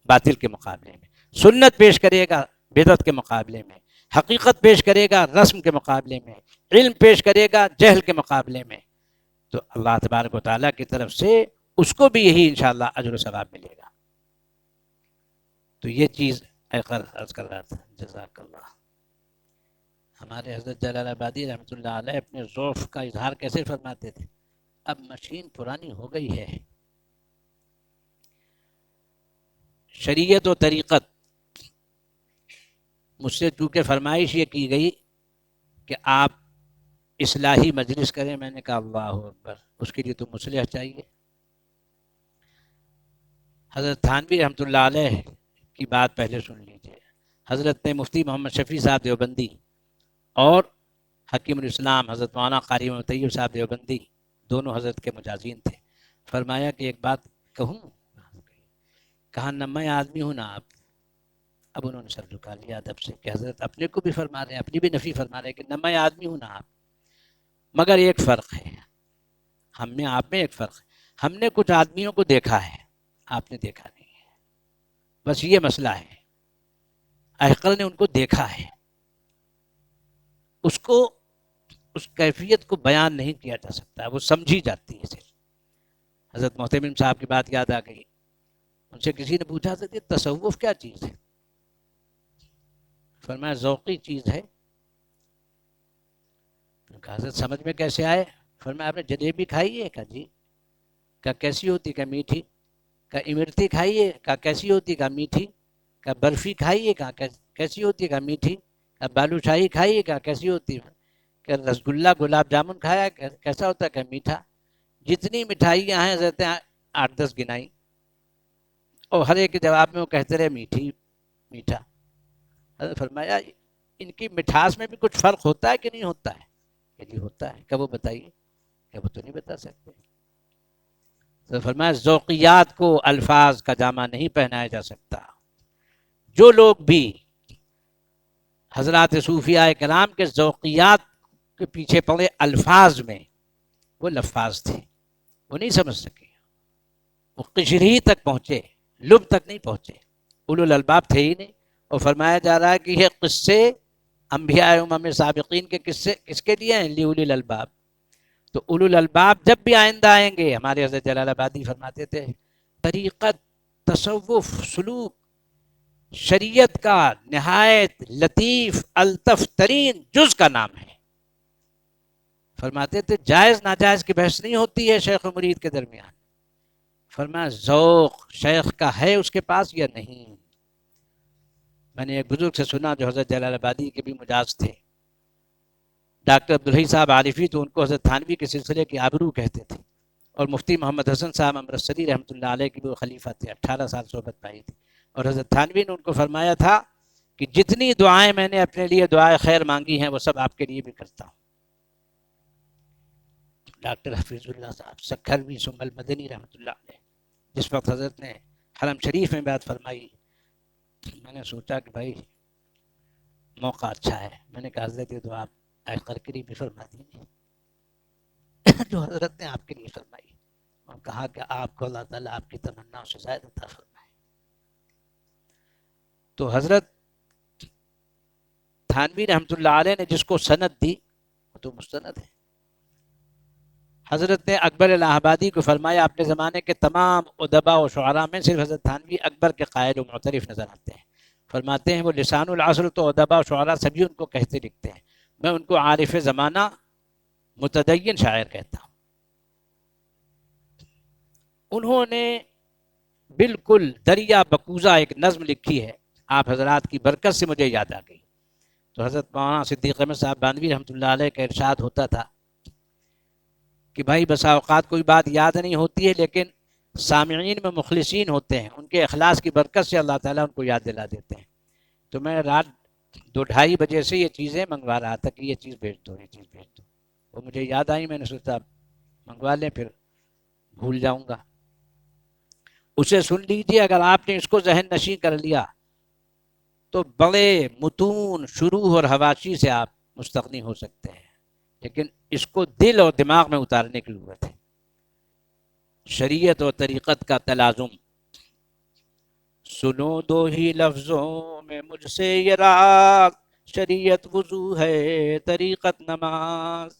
باطل کے مقابلے میں، سنت پیش کرے گا بدعت کے مقابلے میں، حقیقت پیش کرے گا رسم کے مقابلے میں، علم پیش کرے گا جہل کے مقابلے میں، تو اللہ تبارک و تعالیٰ کی طرف سے اس کو بھی یہی انشاءاللہ اجر و ثواب ملے گا۔ تو یہ چیز عرض کر رہا تھا۔ جزاک اللہ۔ ہمارے حضرت جلال آبادی رحمۃ اللہ علیہ اپنے ذوف کا اظہار کیسے فرماتے تھے؟ اب مشین پرانی ہو گئی ہے، شریعت و طریقت، مجھ سے چونکہ فرمائش یہ کی گئی کہ آپ اصلاحی مجلس کریں، میں نے کہا اللہ اکبر، اس کے لیے تو مصلح چاہیے۔ حضرت تھانوی رحمۃ اللہ علیہ کی بات پہلے سن لیجیے۔ حضرت نے مفتی محمد شفیع صاحب دیوبندی اور حکیم الاسلام حضرت مولانا قاری محمد طیب صاحب دیوبندی دونوں حضرت کے مجازین تھے۔ فرمایا کہ ایک بات کہوں؟ کہا نہ میں آدمی ہوں نہ آپ۔ اب انہوں نے سر جھکا لیا ادب سے کہ حضرت اپنے کو بھی فرما رہے ہیں، اپنی بھی نفی فرما رہے ہیں کہ نہ میں آدمی ہوں نہ آپ، مگر ایک فرق ہے، ہم میں آپ میں ایک فرق ہے، ہم نے کچھ آدمیوں کو دیکھا ہے، آپ نے دیکھا نہیں ہے، بس یہ مسئلہ ہے۔ احقل نے ان کو دیکھا ہے، اس کیفیت کو بیان نہیں کیا جا سکتا، وہ سمجھی جاتی ہے صرف۔ حضرت محتمم صاحب کی بات یاد آ گئی، ان سے کسی نے پوچھا تھا کہ تصوف کیا چیز ہے؟ فرمایا ذوقی چیز ہے۔ کہا حضرت سمجھ میں کیسے آئے؟ فرمایا آپ نے جلیبی کھائی ہے؟ کہا جی۔ کہا کیسی ہوتی؟ کہا میٹھی۔ کہا امرتی کھائی ہے؟ کہا کیسی ہوتی؟ کہا میٹھی۔ کہا برفی کھائی ہے؟ کہا کیسی ہوتی؟ کہا میٹھی۔ کہا بالو شاہی کھائی ہے؟ کہا کیسی ہوتی؟ کہ رسگلہ گلاب جامن کھایا کیسا ہوتا ہے؟ کہ میٹھا۔ جتنی مٹھائیاں ہیں حضرت 8-10 گنائی، اور ہر ایک کے جواب میں وہ کہتے رہے میٹھی میٹھا۔ حضرت فرمایا ان کی مٹھاس میں بھی کچھ فرق ہوتا ہے کہ نہیں ہوتا ہے؟ کہ جی ہوتا ہے۔ کہ وہ بتائیے؟ کہ وہ تو نہیں بتا سکتے۔ حضرت فرمایا ذوقیات کو الفاظ کا جامہ نہیں پہنایا جا سکتا۔ جو لوگ بھی حضرات صوفیاء کرام کے ذوقیات کے پیچھے پڑے الفاظ میں، وہ لفاظ تھے، وہ نہیں سمجھ سکے، وہ قشری تک پہنچے، لب تک نہیں پہنچے، اولو الالباب تھے ہی نہیں۔ اور فرمایا جا رہا ہے کہ یہ قصے انبیاء امم سابقین کے قصے کس کے لیے ہیں؟ لیولی الالباب۔ تو اولو الالباب جب بھی آئندہ آئیں گے، ہمارے حضرت جلال آبادی فرماتے تھے طریقت، تصوف، سلوک شریعت کا نہایت لطیف الطف ترین جز کا نام ہے۔ فرماتے تھے جائز ناجائز کی بحث نہیں ہوتی ہے شیخ و مرید کے درمیان، فرمایا ذوق شیخ کا ہے اس کے پاس یا نہیں۔ میں نے ایک بزرگ سے سنا جو حضرت جلال آبادی کے بھی مجاز تھے، ڈاکٹر عبدالحی صاحب عارفی، تو ان کو حضرت تھانوی کے سلسلے کی آبرو کہتے تھے، اور مفتی محمد حسن صاحب امرتسری رحمۃ اللہ علیہ کی بھی وہ خلیفہ تھے، 18 سال صحبت پائی تھی، اور حضرت تھانوی نے ان کو فرمایا تھا کہ جتنی دعائیں میں نے اپنے لیے دعائیں خیر مانگی ہیں وہ سب آپ کے لیے بھی کرتا ہوں۔ ڈاکٹر حفیظ اللہ صاحب سکھروی ثم المدنی رحمۃ اللہ علیہ، جس وقت حضرت نے حرم شریف میں بات فرمائی، میں نے سوچا کہ بھائی موقع اچھا ہے، میں نے کہا حضرت یہ دعا آپ کے لیے بھی فرما دیجیے جو حضرت نے آپ کے لیے فرمائی، اور کہا کہ آپ کو اللہ تعالیٰ آپ کی تمنا سے زائد عطا فرمائے۔ تو حضرت تھانوی رحمۃ اللہ علیہ نے جس کو سند دی وہ تو مستند ہے۔ حضرت نے اکبر الہ آبادی کو فرمایا اپنے زمانے کے تمام ادباء و شعراء میں صرف حضرت تھانوی اکبر کے قائل و معترف نظر آتے ہیں۔ فرماتے ہیں وہ لسان العصر تو ادباء و شعراء سبھی ان کو کہتے لکھتے ہیں، میں ان کو عارف زمانہ متدین شاعر کہتا ہوں۔ انہوں نے بالکل دریا بکوزہ ایک نظم لکھی ہے، آپ حضرات کی برکت سے مجھے یاد آ گئی۔ تو حضرت مولانا صدیق احمد صاحب بانوی رحمۃ اللہ علیہ کا ارشاد ہوتا تھا کہ بھائی بسا اوقات کوئی بات یاد نہیں ہوتی ہے، لیکن سامعین میں مخلصین ہوتے ہیں، ان کے اخلاص کی برکت سے اللہ تعالیٰ ان کو یاد دلا دیتے ہیں۔ تو میں رات 2-2:30 بجے سے یہ چیزیں منگوا رہا تھا کہ یہ چیز بھیج دو، یہ چیز بھیج دو، وہ مجھے یاد آئی، میں نے سوچا منگوا لیں، پھر بھول جاؤں گا۔ اسے سن لیجیے، اگر آپ نے اس کو ذہن نشین کر لیا تو بڑے متون، شروح اور حواشی سے آپ مستغنی ہو سکتے ہیں، لیکن اس کو دل اور دماغ میں اتارنے کی ضرورت ہے۔ شریعت اور طریقت کا تلازم، سنو دو ہی لفظوں میں مجھ سے یہ راز، شریعت وضو ہے طریقت نماز۔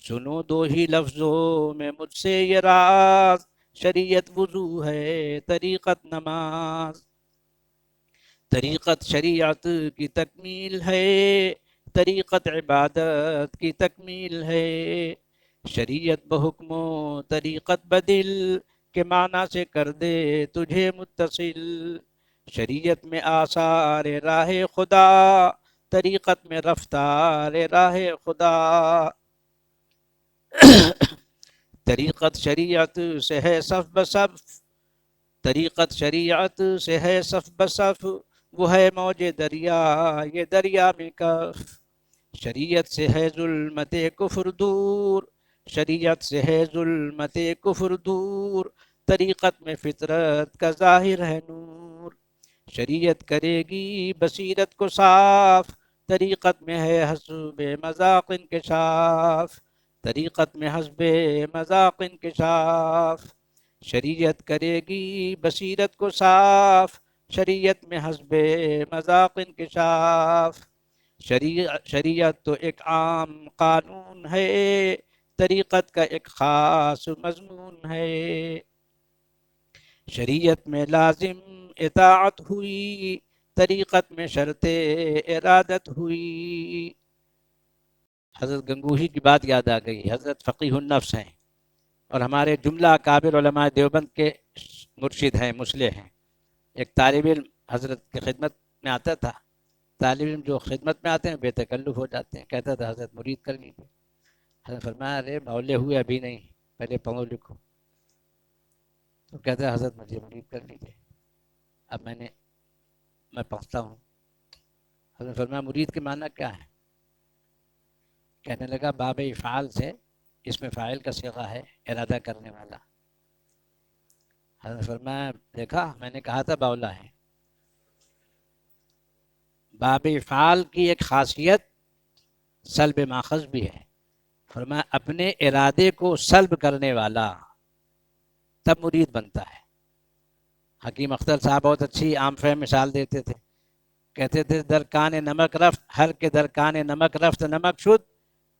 سنو دو ہی لفظوں میں مجھ سے یہ راز، شریعت وضو ہے طریقت نماز۔ طریقت شریعت کی تکمیل ہے، طریقت عبادت کی تکمیل ہے۔ شریعت بحکم و طریقت بدل، کے معنی سے کر دے تجھے متصل۔ شریعت میں آثار راہ خدا، طریقت میں رفتار راہ خدا۔ طریقت شریعت سے ہے صف بصف، طریقت شریعت سے ہے صف بصف، وہ ہے موج دریا یہ دریا میں کف۔ شریعت سے ہے ظلمت کفر دور، شریعت سے ہے ظلمت کفر دور، طریقت میں فطرت کا ظاہر ہے نور۔ شریعت کرے گی بصیرت کو صاف، طریقت میں ہے حسب مذاق انکشاف، طریقت میں حسب مذاق انکشاف۔ شریعت کرے گی بصیرت کو صاف، شریعت میں حسب مذاق انکشاف۔ شریعت تو ایک عام قانون ہے، طریقت کا ایک خاص مضمون ہے۔ شریعت میں لازم اطاعت ہوئی، طریقت میں شرط ارادت ہوئی۔ حضرت گنگوہی کی بات یاد آ گئی، حضرت فقیہ النفس ہیں اور ہمارے جملہ اکابر علماء دیوبند کے مرشد ہیں، مصلح ہیں۔ ایک طالب علم حضرت کی خدمت میں آتا تھا، طالب علم جو خدمت میں آتے ہیں بے تکلف ہو جاتے ہیں، کہتا تھا حضرت مرید کر لیجیے۔ حضرت فرمایا ارے مولے ہوئے ابھی نہیں، پہلے پڑھو لکھو۔ تو کہتا ہے حضرت مجھے مرید کر لیجیے۔ اب میں پڑھتا ہوں۔ حضرت فرمایا مرید کے معنی کیا ہے؟ کہنے لگا باب افعال سے، اس میں فاعل کا صیغہ ہے، ارادہ کرنے والا۔ حضرت فرمایا دیکھا میں نے کہا تھا باولا ہے۔ باب افعال کی ایک خاصیت سلب ماخذ بھی ہے، فرمایا اپنے ارادے کو سلب کرنے والا تب مرید بنتا ہے۔ حکیم اختر صاحب بہت اچھی عام فہم مثال دیتے تھے، کہتے تھے درکان نمک رفت، ہر کے درکان نمک رفت نمک شد۔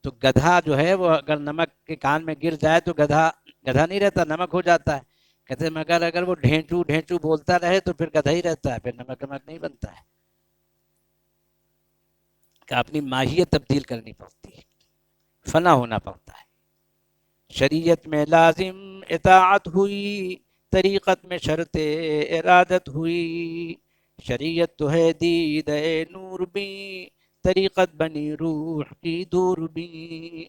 تو گدھا جو ہے وہ اگر نمک کے کان میں گر جائے تو گدھا نہیں رہتا، نمک ہو جاتا ہے۔ کہتے ہیں مگر اگر وہ ڈھینچو ڈھینچو بولتا رہے تو پھر گدھا ہی رہتا ہے، پھر نمک نہیں بنتا ہے۔ کہ اپنی ماہیت تبدیل کرنی پڑتی ہے، فنا ہونا پڑتا ہے۔ شریعت میں لازم اطاعت ہوئی، طریقت میں شرط ارادت ہوئی۔ شریعت تو ہے دید نور بھی، طریقت بنی روح کی دور بھی۔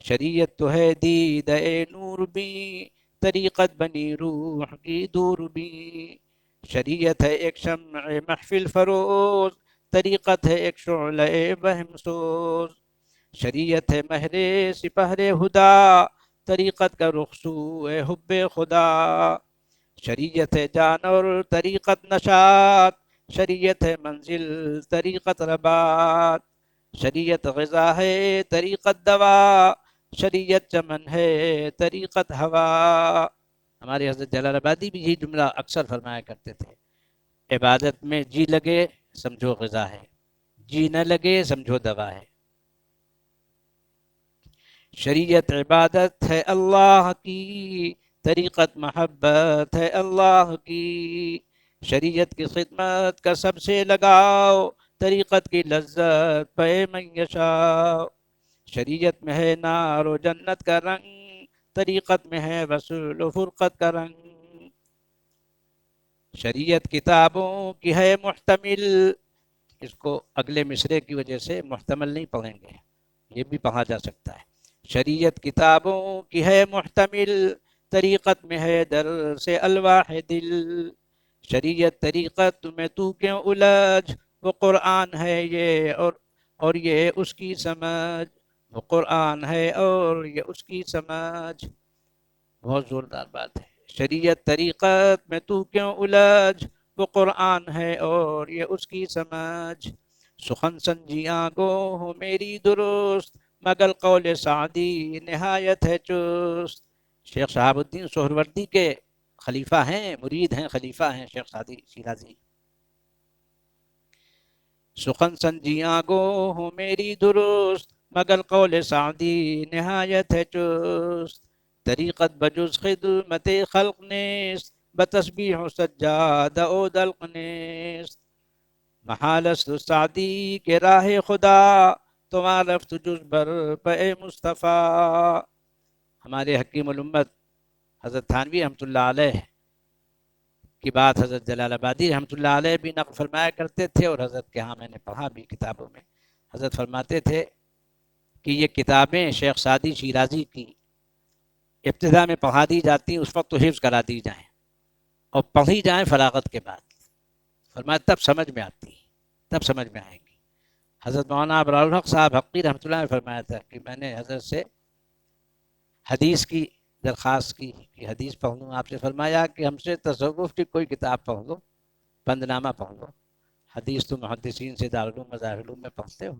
شریعت تو ہے دید نور بھی، طریقت بنی روح کی دور بھی۔ شریعت ہے ایک شمع محفل فروز، طریقت ہے ایک شعلہ وہم سوز۔ شریعت ہے مہر سپہر ہدا، طریقت کا رخصو حب خدا۔ شریعت ہے جان اور طریقت نشاط، شریعت ہے منزل طریقت ربات۔ شریعت غذا ہے طریقت دوا، شریعت چمن ہے طریقت ہوا۔ ہمارے حضرت جلال آبادی بھی یہ جملہ اکثر فرمایا کرتے تھے، عبادت میں جی لگے سمجھو غذا ہے، جی نہ لگے سمجھو دوا ہے۔ شریعت عبادت ہے اللہ کی، طریقت محبت ہے اللہ کی۔ شریعت کی خدمت کا سب سے لگاؤ، طریقت کی لذت پہ من یشاء۔ شریعت میں ہے نار و جنت کا رنگ، طریقت میں ہے وصل و فرقت کا رنگ۔ شریعت کتابوں کی ہے محتمل، اس کو اگلے مصرے کی وجہ سے محتمل نہیں پڑھیں گے، یہ بھی پڑھا جا سکتا ہے۔ شریعت کتابوں کی ہے محتمل، طریقت میں ہے در سے الواح دل، شریعت طریقت میں تو کیوں الجھ، وہ قرآن ہے یہ اور یہ اس کی سمجھ، وہ قرآن ہے اور یہ اس کی سمجھ۔ بہت زوردار بات ہے۔ شریعت طریقت میں تو کیوں الجھ، وہ قرآن ہے اور یہ اس کی سمجھ، سخن سنجیاں گو ہو میری درست، مگر قول سعدی نہایت ہے چست۔ شیخ شہاب الدین سہروردی کے خلیفہ ہیں، مرید ہیں، خلیفہ ہیں شیخ سعدی شیرازی۔ سخن سنجیاں گو ہو میری درست، مگر قول سعدی نہایت ہے چست، طریقت بجز خدمت خلق نیست، بتسبیح و سجادہ و دلق نیست، محال است سعدی کے راہ خدا، تو عرفت جز بر پہ مصطفیٰ۔ ہمارے حکیم الامت حضرت تھانوی رحمۃ اللہ علیہ کی بات حضرت جلال آبادی رحمۃ اللہ علیہ بھی نقل فرمایا کرتے تھے، اور حضرت کے ہاں میں نے پڑھا بھی کتابوں میں، حضرت فرماتے تھے کہ یہ کتابیں شیخ سعدی شیرازی کی ابتدا میں پڑھا دی جاتی ہیں، اس وقت تو حفظ کرا دی جائیں اور پڑھی جائیں فراغت کے بعد، فرمایا تب سمجھ میں آتی، تب سمجھ میں آئیں گی۔ حضرت مولانا ابرار الحق صاحب حقی رحمۃ اللہ نے فرمایا تھا کہ میں نے حضرت سے حدیث کی درخواست کی کہ حدیث پڑھ لوں، آپ سے فرمایا کہ ہم سے تصوف کی کوئی کتاب پڑھ لو، بند نامہ پڑھ لو، حدیث تو محدثین سے دارالعلوم مظاہر علوم میں پڑھتے ہو،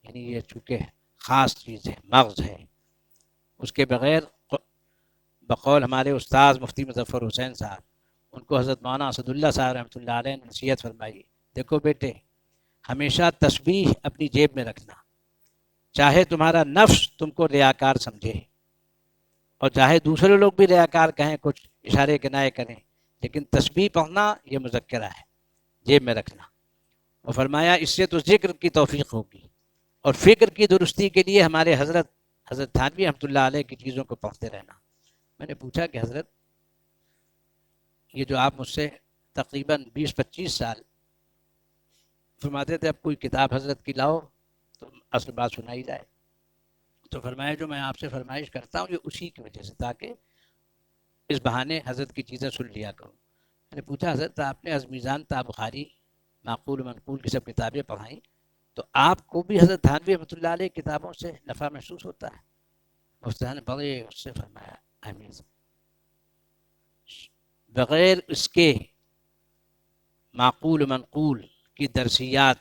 یعنی یہ چونکہ خاص چیز ہے، مغز ہے، اس کے بغیر بقول ہمارے استاذ مفتی مظفر حسین صاحب، ان کو حضرت مولانا اسد اللہ صاحب رحمۃ اللہ علیہ نے نصیحت فرمائی، دیکھو بیٹے ہمیشہ تسبیح اپنی جیب میں رکھنا، چاہے تمہارا نفس تم کو ریاکار سمجھے اور چاہے دوسرے لوگ بھی ریاکار کہیں، کچھ اشارے کنائے کریں، لیکن تسبیح پڑھنا یہ مذکرہ ہے، جیب میں رکھنا۔ اور فرمایا اس سے تو ذکر کی توفیق ہوگی، اور فکر کی درستی کے لیے ہمارے حضرت تھانوی رحمۃ اللہ علیہ کی چیزوں کو پڑھتے رہنا۔ میں نے پوچھا کہ حضرت یہ جو آپ مجھ سے تقریباً 20-25 سال فرماتے تھے اب کوئی کتاب حضرت کی لاؤ تو اصل بات سنائی جائے، تو فرمایا جو میں آپ سے فرمائش کرتا ہوں یہ اسی کی وجہ سے، تاکہ اس بہانے حضرت کی چیزیں سن لیا کروں۔ میں نے پوچھا حضرت آپ نے ازمیزان تا بخاری، معقول و منقول کی سب کتابیں پڑھائیں، تو آپ کو بھی حضرت تھانوی رحمۃ اللہ علیہ کتابوں سے نفع محسوس ہوتا ہے؟ استاد نے بڑے اس سے فرمایا اہمیت، بغیر اس کے معقول و منقول کی درسیات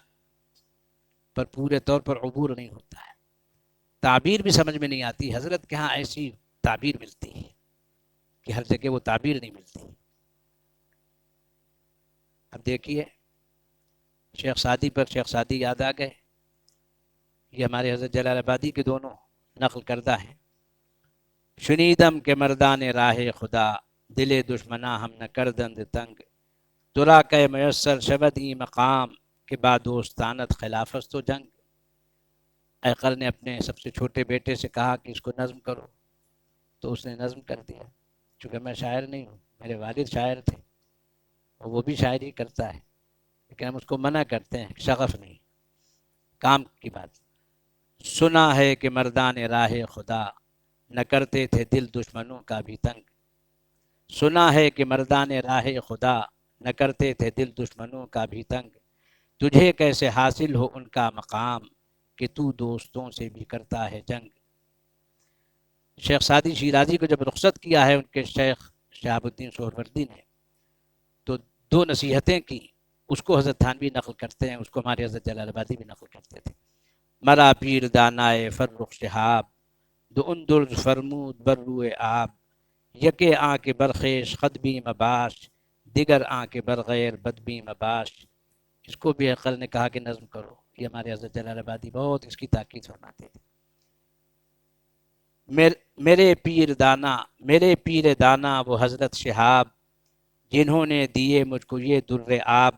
پر پورے طور پر عبور نہیں ہوتا ہے، تعبیر بھی سمجھ میں نہیں آتی۔ حضرت کے ہاں ایسی تعبیر ملتی ہے کہ ہر جگہ وہ تعبیر نہیں ملتی۔ اب دیکھیے شیخ سعدی پر شیخ سعدی یاد آ گئے، یہ ہمارے حضرت جلال آبادی کے دونوں نقل کردہ ہیں۔ شنیدم کے مردان راہ خدا، دل دشمنا ہم نہ کردند تنگ، ترا کہ میسر شبد ای مقام، کے بعد دوستانت خلافت و جنگ۔ ایقل نے اپنے سب سے چھوٹے بیٹے سے کہا کہ اس کو نظم کرو، تو اس نے نظم کر دیا، چونکہ میں شاعر نہیں ہوں، میرے والد شاعر تھے اور وہ بھی شاعری کرتا ہے، لیکن ہم اس کو منع کرتے ہیں، شغف نہیں، کام کی بات۔ سنا ہے کہ مردان راہ خدا، نہ کرتے تھے دل دشمنوں کا بھی تنگ، سنا ہے کہ مردان راہ خدا، نہ کرتے تھے دل دشمنوں کا بھی تنگ، تجھے کیسے حاصل ہو ان کا مقام، کہ تو دوستوں سے بھی کرتا ہے جنگ۔ شیخ سعدی شیرازی کو جب رخصت کیا ہے ان کے شیخ شہاب الدین سہروردی نے، تو دو نصیحتیں کی، اس کو حضرت تھانوی نقل کرتے ہیں، اس کو ہمارے حضرت جلال آبادی بھی نقل کرتے تھے۔ مرا پیر دانائے فرخ شہاب، دو اندرز فرمود بر روئے آب، یکے آن کے برخیش خدبی مباش، دیگر آن کے برغیر بدبی مباش۔ اس کو بھی عقل نے کہا کہ نظم کرو، یہ ہمارے حضرت جلال آبادی بہت اس کی تاکید فرماتے تھے۔ میرے پیر دانا وہ حضرت شہاب، جنہوں نے دیے مجھ کو یہ در آب،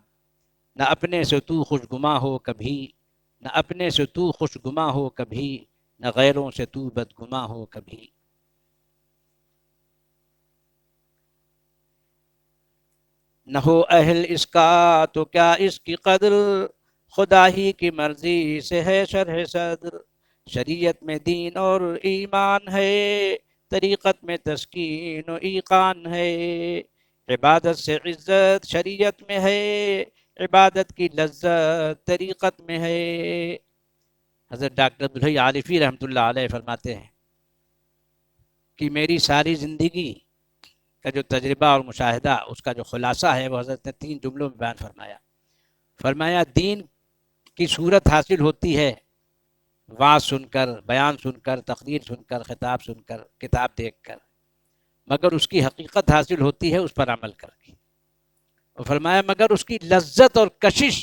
نہ اپنے سے تو خوش گما ہو کبھی، نہ اپنے سے تو خوش گما ہو کبھی، نہ غیروں سے تو بدگما ہو کبھی۔ نہ ہو اہل اس کا تو کیا اس کی قدر، خدا ہی کی مرضی سے ہے شرح صدر، شریعت میں دین اور ایمان ہے، طریقت میں تسکین و ایقان ہے، عبادت سے عزت شریعت میں ہے، عبادت کی لذت طریقت میں ہے۔ حضرت ڈاکٹر عبدالحی عارفی رحمۃ اللہ علیہ فرماتے ہیں کہ میری ساری زندگی کا جو تجربہ اور مشاہدہ، اس کا جو خلاصہ ہے، وہ حضرت نے 3 جملوں میں بیان فرمایا۔ فرمایا دین کی صورت حاصل ہوتی ہے وعظ سن کر، بیان سن کر، تقریر سن کر، خطاب سن کر، کتاب دیکھ کر، مگر اس کی حقیقت حاصل ہوتی ہے اس پر عمل کر کے۔ اور فرمایا مگر اس کی لذت اور کشش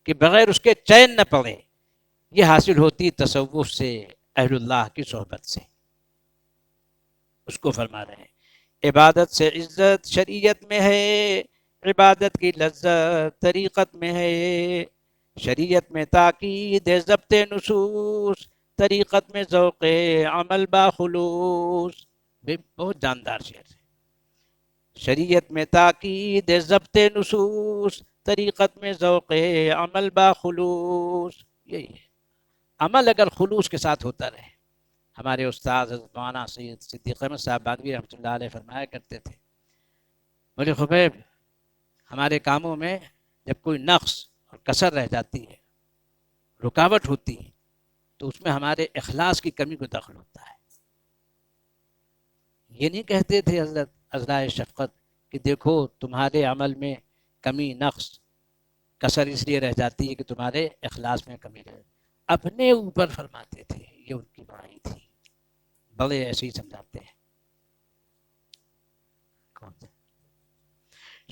کہ بغیر اس کے چین نہ پڑے، یہ حاصل ہوتی تصوف سے، اہل اللہ کی صحبت سے۔ اس کو فرما رہے ہیں عبادت سے عزت شریعت میں ہے، عبادت کی لذت طریقت میں ہے، شریعت میں تاکید ضبط نصوص، طریقت میں ذوق عمل باخلوص۔ بہت جاندار شعر ہے۔ شریعت میں تاکید ضبط نصوص، طریقت میں ذوق عمل باخلوص۔ یہی ہے، عمل اگر خلوص کے ساتھ ہوتا رہے۔ ہمارے استاد حضرت مولانا سید صدیق احمد صاحب بانوی رحمۃ اللہ علیہ فرمایا کرتے تھے، بولے خبیب ہمارے کاموں میں جب کوئی نقص اور کسر رہ جاتی ہے، رکاوٹ ہوتی ہے، تو اس میں ہمارے اخلاص کی کمی کو دخل ہوتا ہے۔ یہ نہیں کہتے تھے حضرت عذرائے شفقت کہ دیکھو تمہارے عمل میں کمی نقص کسر اس لیے رہ جاتی ہے کہ تمہارے اخلاص میں کمی رہ، اپنے اوپر فرماتے تھے۔ یہ ان کی بڑائی تھی، بڑے ایسے ہی سمجھاتے ہیں۔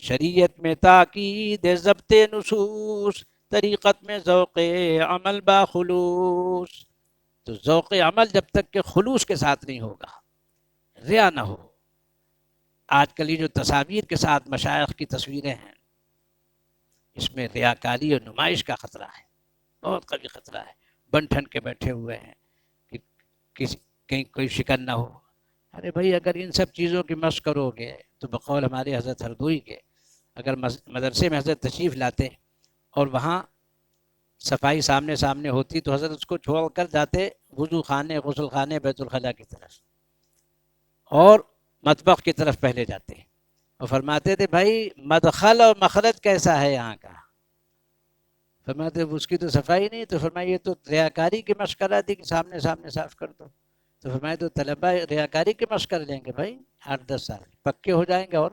شریعت میں تاکید ضبط نصوص، طریقت میں ذوق عمل باخلوص۔ تو ذوق عمل جب تک کہ خلوص کے ساتھ نہیں ہوگا، ریا نہ ہو۔ آج کل یہ جو تصاویر کے ساتھ مشائخ کی تصویریں ہیں، اس میں ریاکاری اور نمائش کا خطرہ ہے، بہت قوی خطرہ ہے۔ بن ٹھن کے بیٹھے ہوئے ہیں کہ کہیں کوئی شکن نہ ہو۔ ارے بھائی اگر ان سب چیزوں کی مشق کرو گے تو بقول ہمارے حضرت ہردوئی کے، اگر مدرسے میں حضرت تشریف لاتے اور وہاں صفائی سامنے سامنے ہوتی تو حضرت اس کو چھوڑ کر جاتے وضو خانے، غسل خانے، بیت الخلاء کی طرف اور مطبخ کی طرف پہلے جاتے اور فرماتے تھے بھائی مدخل اور مخرج کیسا ہے یہاں کا؟ فرماتے اس کی تو صفائی نہیں، تو فرمایا یہ تو ریاکاری کی مشق کرا دی کہ سامنے سامنے صاف کر دو۔ تو فرمایا تو طلبہ ریاکاری کی مشق کر لیں گے بھائی 8-10 سال پکے ہو جائیں گے۔ اور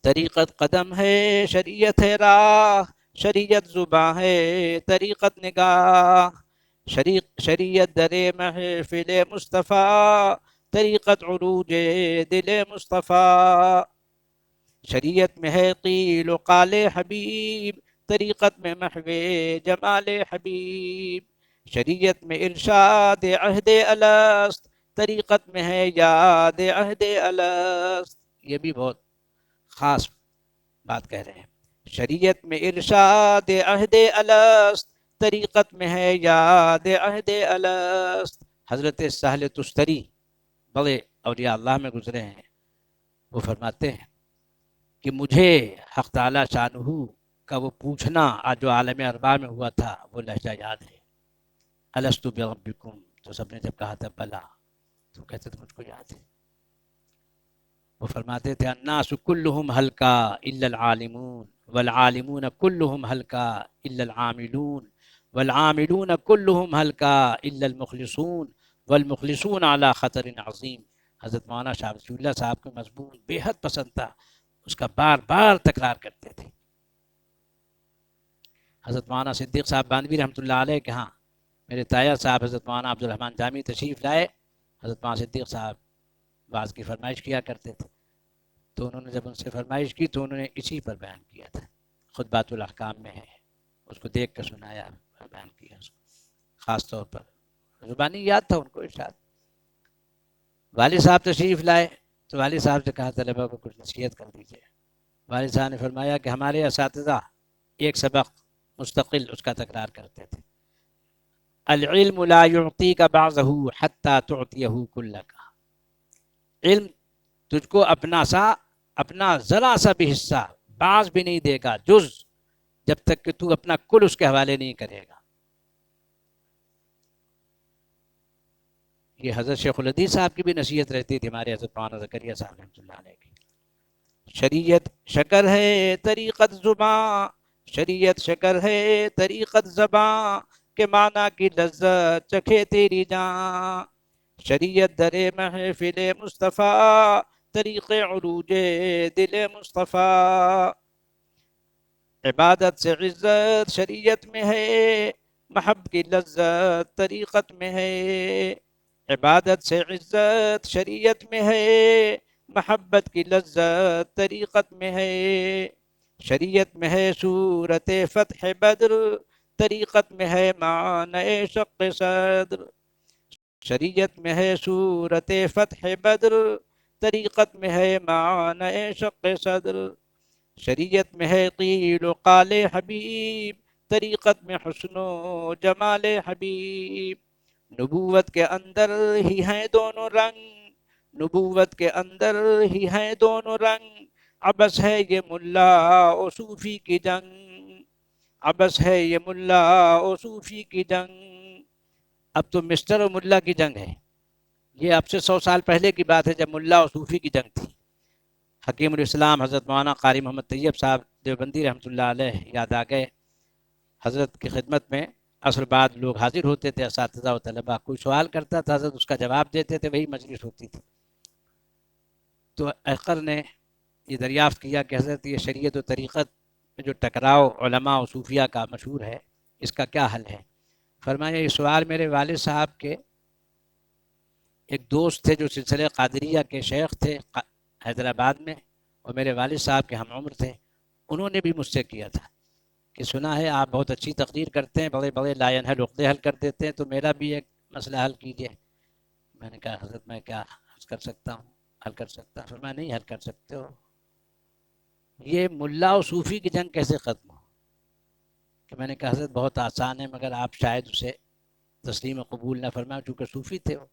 طریقت قدم ہے، شریعت ہے راہ، شریعت زباں ہے، طریقت نگاہ، شریعت در محفل مصطفیٰ، طریقت عروج دل مصطفیٰ، شریعت میں ہے قیل و قال حبیب، طریقت میں محو جمال حبیب، شریعت میں ارشاد عہد الست، طریقت میں ہے یاد عہد الست۔ یہ بھی بہت خاص بات کہہ رہے ہیں، شریعت میں ارشاد عہد الست، طریقت میں ہے یاد عہد الست۔ حضرت سہل تستری بڑے اولیاء اللہ میں گزرے ہیں، وہ فرماتے ہیں کہ مجھے حق تعالی شانہ کا وہ پوچھنا آج جو عالم ارواح میں ہوا تھا وہ لہجہ یاد ہے۔ الست بربکم، تو سب نے جب کہا تھا بلا، تو کہتے تھے مجھ کو یاد ہے۔ وہ فرماتے تھے الناس کلہم ہلکا الا العالمون، والعالمون کلہم ہلکا الا العاملون، والعاملون کلہم ہلکا الا المخلصون، والمخلصون علی خطر عظیم۔ حضرت مولانا شاہ ولی اللہ صاحب کو مضمون بے حد پسند تھا، اس کا بار بار تکرار کرتے تھے۔ حضرت مولانا صدیق صاحب بانوی رحمۃ اللہ علیہ کے ہاں میرے تایا صاحب حضرت مولانا عبدالرحمن جامی تشریف لائے۔ حضرت مولانا صدیق صاحب بعض کی فرمائش کیا کرتے تھے، تو انہوں نے جب ان سے فرمائش کی تو انہوں نے اسی پر بیان کیا تھا، خطبات الاحکام میں ہے، اس کو دیکھ کر سنایا، بیان کیا اس کو خاص طور پر، زبانی یاد تھا ان کو ارشاد۔ والد صاحب تشریف لائے تو والد صاحب سے کہا طلبہ کو کچھ نصیحت کر دیجیے۔ والد صاحب نے فرمایا کہ ہمارے اساتذہ ایک سبق مستقل اس کا تکرار کرتے تھے، العلم لا يعطيك بعضه حتى تعطيه كلك، علم تجھ کو اپنا ذرا سا بھی حصہ بعض بھی نہیں دے گا جز، جب تک کہ تو اپنا کل اس کے حوالے نہیں کرے گا۔ یہ حضرت شیخ الحدیث صاحب کی بھی نصیحت رہتی تھی ہمارے حضرت مولانا زکریا صاحب رحمۃ اللہ علیہ کی. شریعت شکر ہے طریقت زباں، شریعت شکر ہے طریقت زباں، کہ معنی کی لذت چکھے تیری جان. شریعت در محفل مصطفیٰ، طریق عروج دل مصطفیٰ. عبادت سے عزت شریعت میں ہے، محب کی لذت طریقت میں ہے. عبادت سے عزت شریعت میں ہے، محبت کی لذت طریقت میں ہے. شریعت میں ہے صورت فتح بدر، طریقت میں ہے معنی شق صدر. شریعت میں ہے صورت فتح بدر، طریقت میں ہے معنی شق صدر. شریعت میں ہے قیل و قال حبیب، طریقت میں حسن و جمال حبیب. نبوت کے اندر ہی ہیں دونوں رنگ، نبوت کے اندر ہی ہیں دونوں رنگ. عبث ہے یہ ملا و صوفی کی جنگ، عبث ہے یہ ملا و صوفی کی جنگ. اب تو مسٹر و ملا کی جنگ ہے. یہ اب سے 100 سال پہلے کی بات ہے جب ملا و صوفی کی جنگ تھی. حکیم الاسلام حضرت مولانا قاری محمد طیب صاحب دیوبندی رحمۃ اللہ علیہ یاد آ گئے. حضرت کی خدمت میں عصر بعد لوگ حاضر ہوتے تھے، اساتذہ و طلباء. کوئی سوال کرتا تھا، حضرت اس کا جواب دیتے تھے، وہی مجلس ہوتی تھی. تو احقر نے یہ دریافت کیا کہ حضرت یہ شریعت و طریقت میں جو ٹکراؤ علماء و صوفیہ کا مشہور ہے، اس کا کیا حل ہے؟ فرمایا یہ سوال میرے والد صاحب کے ایک دوست تھے جو سلسلہ قادریہ کے شیخ تھے حیدرآباد میں، اور میرے والد صاحب کے ہم عمر تھے. انہوں نے بھی مجھ سے کیا تھا کہ سنا ہے آپ بہت اچھی تقریر کرتے ہیں، بڑے بڑے لا ینحل عقدے حل کر دیتے ہیں، تو میرا بھی ایک مسئلہ حل کیجیے. میں نے کہا حضرت میں کیا کر سکتا ہوں، حل کر سکتا ہوں؟ فرمایا نہیں حل کر سکتے ہو. یہ ملا و صوفی کی جنگ کیسے ختم ہو؟ کہ میں نے کہا حضرت بہت آسان ہے، مگر آپ شاید اسے تسلیم و قبول نہ فرمائیں چونکہ صوفی تھے وہ.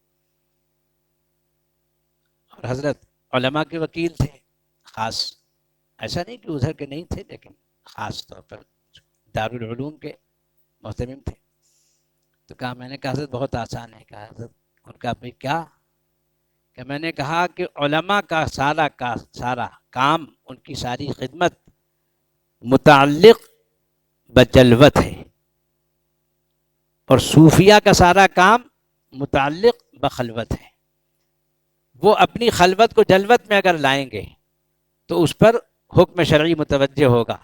اور حضرت علماء کے وکیل تھے خاص، ایسا نہیں کہ ادھر کے نہیں تھے، لیکن خاص طور پر دارالعلوم کے محتمم تھے. تو کہا میں نے کہا حضرت بہت آسان ہے. کہا حضرت ان کا بھائی کیا؟ کہ میں نے کہا کہ علماء کا سارا کام، ان کی ساری خدمت متعلق بجلوت ہے، اور صوفیہ کا سارا کام متعلق بخلوت ہے. وہ اپنی خلوت کو جلوت میں اگر لائیں گے تو اس پر حکم شرعی متوجہ ہوگا.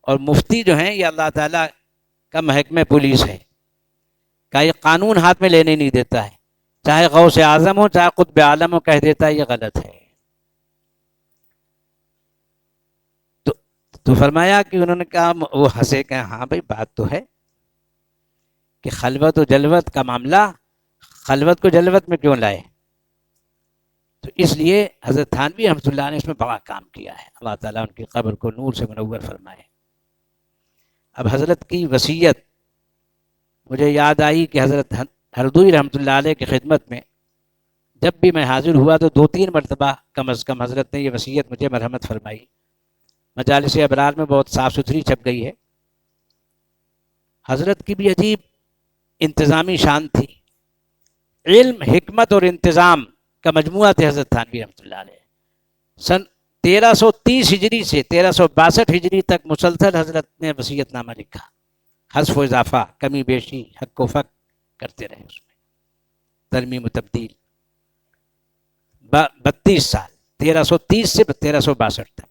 اور مفتی جو ہیں یہ اللہ تعالیٰ کا محکمہ پولیس ہے، کا یہ قانون ہاتھ میں لینے نہیں دیتا ہے. چاہے غوث اعظم ہو، چاہے قطب عالم ہو، کہہ دیتا ہے یہ غلط ہے. تو فرمایا کہ انہوں نے کہا، وہ ہنسے کہ ہاں بھائی بات تو ہے کہ خلوت و جلوت کا معاملہ، خلوت کو جلوت میں کیوں لائے؟ تو اس لیے حضرت تھانوی رحمۃ اللہ نے اس میں بڑا کام کیا ہے. اللہ تعالیٰ ان کی قبر کو نور سے منور فرمائے. اب حضرت کی وصیت مجھے یاد آئی کہ حضرت ہردوئی رحمۃ اللہ علیہ کی خدمت میں جب بھی میں حاضر ہوا تو 2-3 مرتبہ کم از کم حضرت نے یہ وصیت مجھے مرحمت فرمائی. مجالس ابرار میں بہت صاف ستھری چھپ گئی ہے. حضرت کی بھی عجیب انتظامی شان تھی. علم، حکمت اور انتظام کا مجموعہ تھے حضرت تھانوی رحمۃ اللہ علیہ. سن 1330 ہجری سے 1362 ہجری تک مسلسل حضرت نے وصیت نامہ لکھا، حذف و اضافہ، کمی بیشی، حق و فق کرتے رہے، اس میں ترمیم و تبدیل. 32 سال 1330 سے 1362 تک.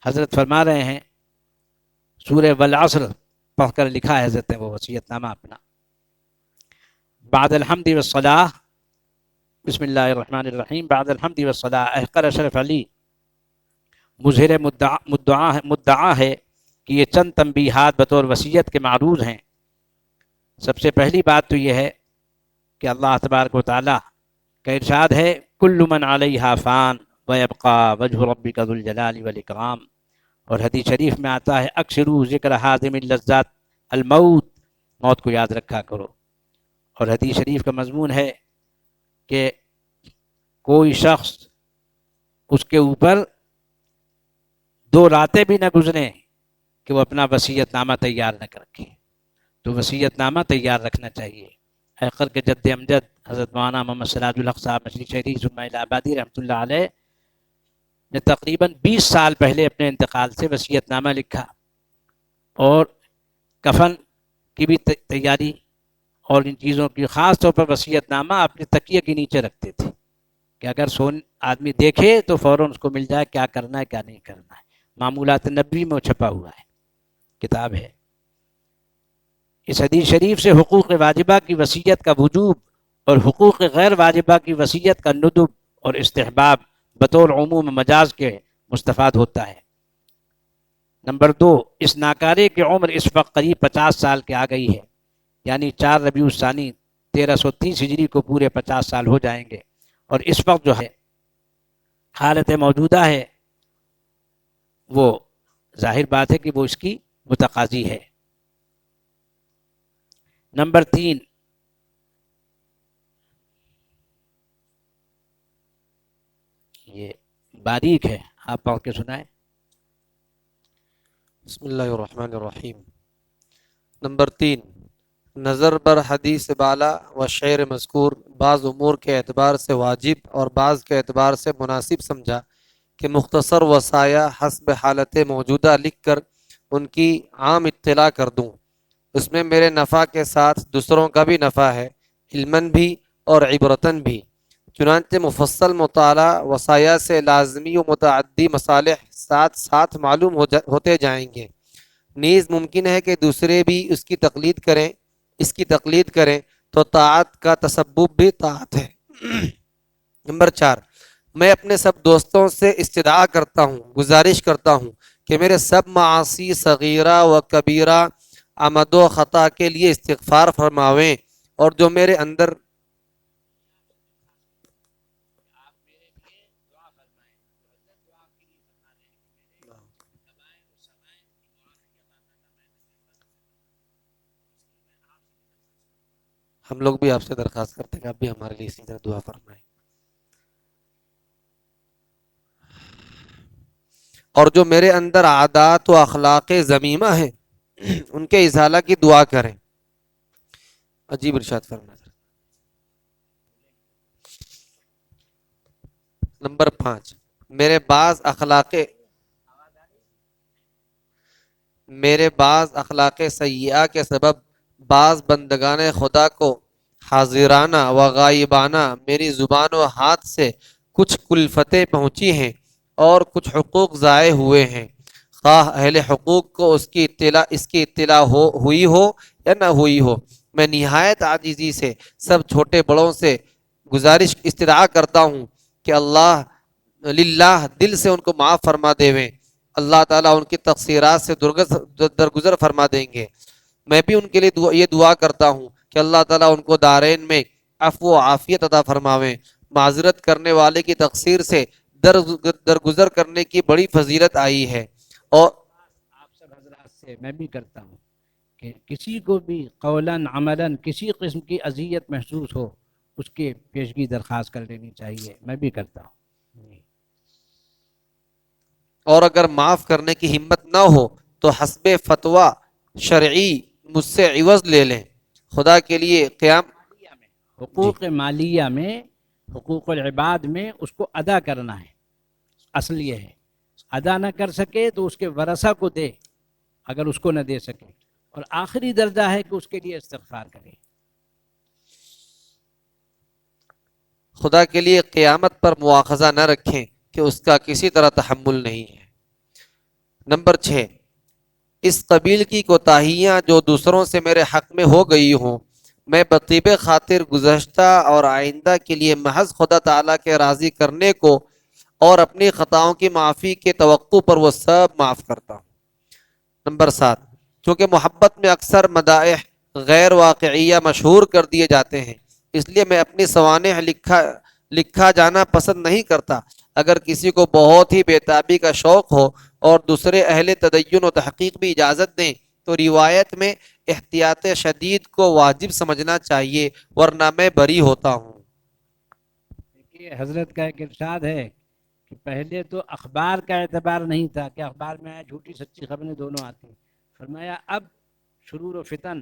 حضرت فرما رہے ہیں، سورہ والعصر پڑھ کر لکھا ہے حضرت نے وہ وصیت نامہ اپنا. بعد الحمد والصلاۃ، بسم اللہ الرحمن الرحیم. بعد الحمد والصلاۃ، احقر اشرف علی مظہر مدعا ہے کہ یہ چند تنبیہات بطور وصیت کے معروض ہیں. سب سے پہلی بات تو یہ ہے کہ اللہ تبارک و تعالی کا ارشاد ہے، کل من علیہا فان ویبقى وجہ ربک ذو الجلال والاکرام. اور حدیث شریف میں آتا ہے، اکثروا ذکر حازم اللذات الموت، موت کو یاد رکھا کرو. اور حدیث شریف کا مضمون ہے کہ کوئی شخص اس کے اوپر 2 راتیں بھی نہ گزریں کہ وہ اپنا وصیت نامہ تیار نہ رکھے. تو وصیت نامہ تیار رکھنا چاہیے. حیقر کے جد امجد حضرت مولانا محمد سراج الحق صاحب مشری شہری اسماعیل آبادی رحمۃ اللہ علیہ نے تقریباً 20 سال پہلے اپنے انتقال سے وصیت نامہ لکھا، اور کفن کی بھی تیاری اور ان چیزوں کی، خاص طور پر وصیت نامہ اپنے تکیے کے نیچے رکھتے تھے کہ اگر آدمی دیکھے تو فوراً اس کو مل جائے کیا کرنا ہے کیا نہیں کرنا ہے۔ معمولات نبوی میں چھپا ہوا ہے، کتاب ہے۔ اس حدیث شریف سے حقوق واجبہ کی وصیت کا وجوب اور حقوق غیر واجبہ کی وصیت کا ندب اور استحباب بطور عموم مجاز کے مستفاد ہوتا ہے۔ نمبر 2، اس ناکارے کی عمر اس وقت قریب 50 سال کے آ گئی ہے، یعنی 4 ربیع الثانی 1330 ہجری کو پورے 50 سال ہو جائیں گے، اور اس وقت جو ہے حالت موجودہ ہے وہ ظاہر بات ہے کہ وہ اس کی متقاضی ہے۔ نمبر 3، یہ باریک ہے، آپ پڑھ کے سنائیں۔ بسم اللہ الرحمن الرحیم۔ نمبر 3، نظر بر حدیث بالا و شعر مذکور بعض امور کے اعتبار سے واجب اور بعض کے اعتبار سے مناسب سمجھا کہ مختصر وصایا حسب حالت موجودہ لکھ کر ان کی عام اطلاع کر دوں۔ اس میں میرے نفع کے ساتھ دوسروں کا بھی نفع ہے، علماً بھی اور عبرتاً بھی۔ چنانچہ مفصل مطالعہ وصایا سے لازمی و متعدی مصالح ساتھ ساتھ معلوم ہوتے جائیں گے۔ نیز ممکن ہے کہ دوسرے بھی اس کی تقلید کریں تو طاعت کا تسبب بھی طاعت ہے۔ نمبر 4، میں اپنے سب دوستوں سے استدعا کرتا ہوں، گزارش کرتا ہوں کہ میرے سب معاصی صغیرہ و کبیرہ عمد و خطا کے لیے استغفار فرماویں، اور جو میرے اندر ہم لوگ بھی آپ سے درخواست کرتے ہیں کہ آپ بھی ہمارے لیے اسی طرح دعا فرمائیں۔ اور جو میرے اندر عادات و اخلاق ذمیمہ ہیں ان کے ازالہ کی دعا کریں۔ عجیب ارشاد فرمائیں۔ نمبر 5، میرے بعض اخلاق سیئہ کے سبب بعض بندگان خدا کو حاضرانہ و غائبانہ میری زبان و ہاتھ سے کچھ کلفتیں پہنچی ہیں اور کچھ حقوق ضائع ہوئے ہیں، خواہ اہل حقوق کو اس کی اطلاع ہوئی ہو یا نہ ہوئی ہو۔ میں نہایت عاجزی سے سب چھوٹے بڑوں سے استدعا کرتا ہوں کہ اللہ للہ دل سے ان کو معاف فرما دیویں۔ اللہ تعالیٰ ان کی تقصیرات سے درگزر فرما دیں گے۔ میں بھی ان کے لیے یہ دعا کرتا ہوں کہ اللہ تعالیٰ ان کو دارین میں عفو و عافیت عطا فرماویں۔ معذرت کرنے والے کی تقصیر سے درگزر کرنے کی بڑی فضیلت آئی ہے، اور آپ سب حضرات سے میں بھی کرتا ہوں کہ کسی کو بھی قولاً عملاً کسی قسم کی اذیت محسوس ہو اس کے پیشگی درخواست کر لینی چاہیے، میں بھی کرتا ہوں۔ اور اگر معاف کرنے کی ہمت نہ ہو تو حسب فتویٰ شرعی مجھ سے عوض لے لیں۔ خدا کے لیے قیام حقوق مالیہ میں، حقوق العباد میں اس کو ادا کرنا ہے۔ اصل یہ ہے ادا نہ کر سکے تو اس کے ورثہ کو دے، اگر اس کو نہ دے سکے، اور آخری درجہ ہے کہ اس کے لیے استغفار کرے۔ خدا کے لیے قیامت پر مواخذہ نہ رکھیں کہ اس کا کسی طرح تحمل نہیں ہے۔ نمبر 6، اس قبیل کی کوتاہیاں جو دوسروں سے میرے حق میں ہو گئی ہوں، میں بطیب خاطر گزشتہ اور آئندہ کے لیے محض خدا تعالیٰ کے راضی کرنے کو اور اپنی خطاؤں کی معافی کے توقع پر وہ سب معاف کرتا ہوں۔ نمبر 7، چونکہ محبت میں اکثر مدائح غیر واقعیہ مشہور کر دیے جاتے ہیں، اس لیے میں اپنی سوانح لکھا جانا پسند نہیں کرتا۔ اگر کسی کو بہت ہی بیتابی کا شوق ہو اور دوسرے اہل تدین و تحقیق بھی اجازت دیں تو روایت میں احتیاط شدید کو واجب سمجھنا چاہیے، ورنہ میں بری ہوتا ہوں۔ دیکھیے حضرت کا ایک ارشاد ہے کہ پہلے تو اخبار کا اعتبار نہیں تھا کہ اخبار میں جھوٹی سچی خبریں دونوں آتی ہیں، فرمایا اب شرور و فتن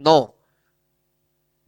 9,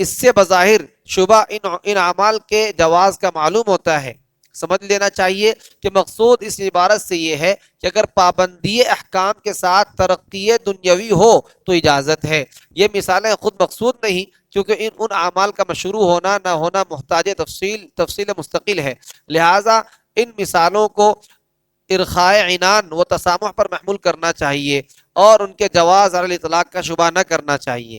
اس سے بظاہر شبہ ان اعمال کے جواز کا معلوم ہوتا ہے۔ سمجھ لینا چاہیے کہ مقصود اس عبارت سے یہ ہے کہ اگر پابندی احکام کے ساتھ ترقی دنیاوی ہو تو اجازت ہے۔ یہ مثالیں خود مقصود نہیں، کیونکہ ان اعمال کا مشروع ہونا نہ ہونا محتاج تفصیل مستقل ہے، لہٰذا ان مثالوں کو ارخائے عنان و تسامح پر محمول کرنا چاہیے اور ان کے جواز علی الاطلاق کا شبہ نہ کرنا چاہیے۔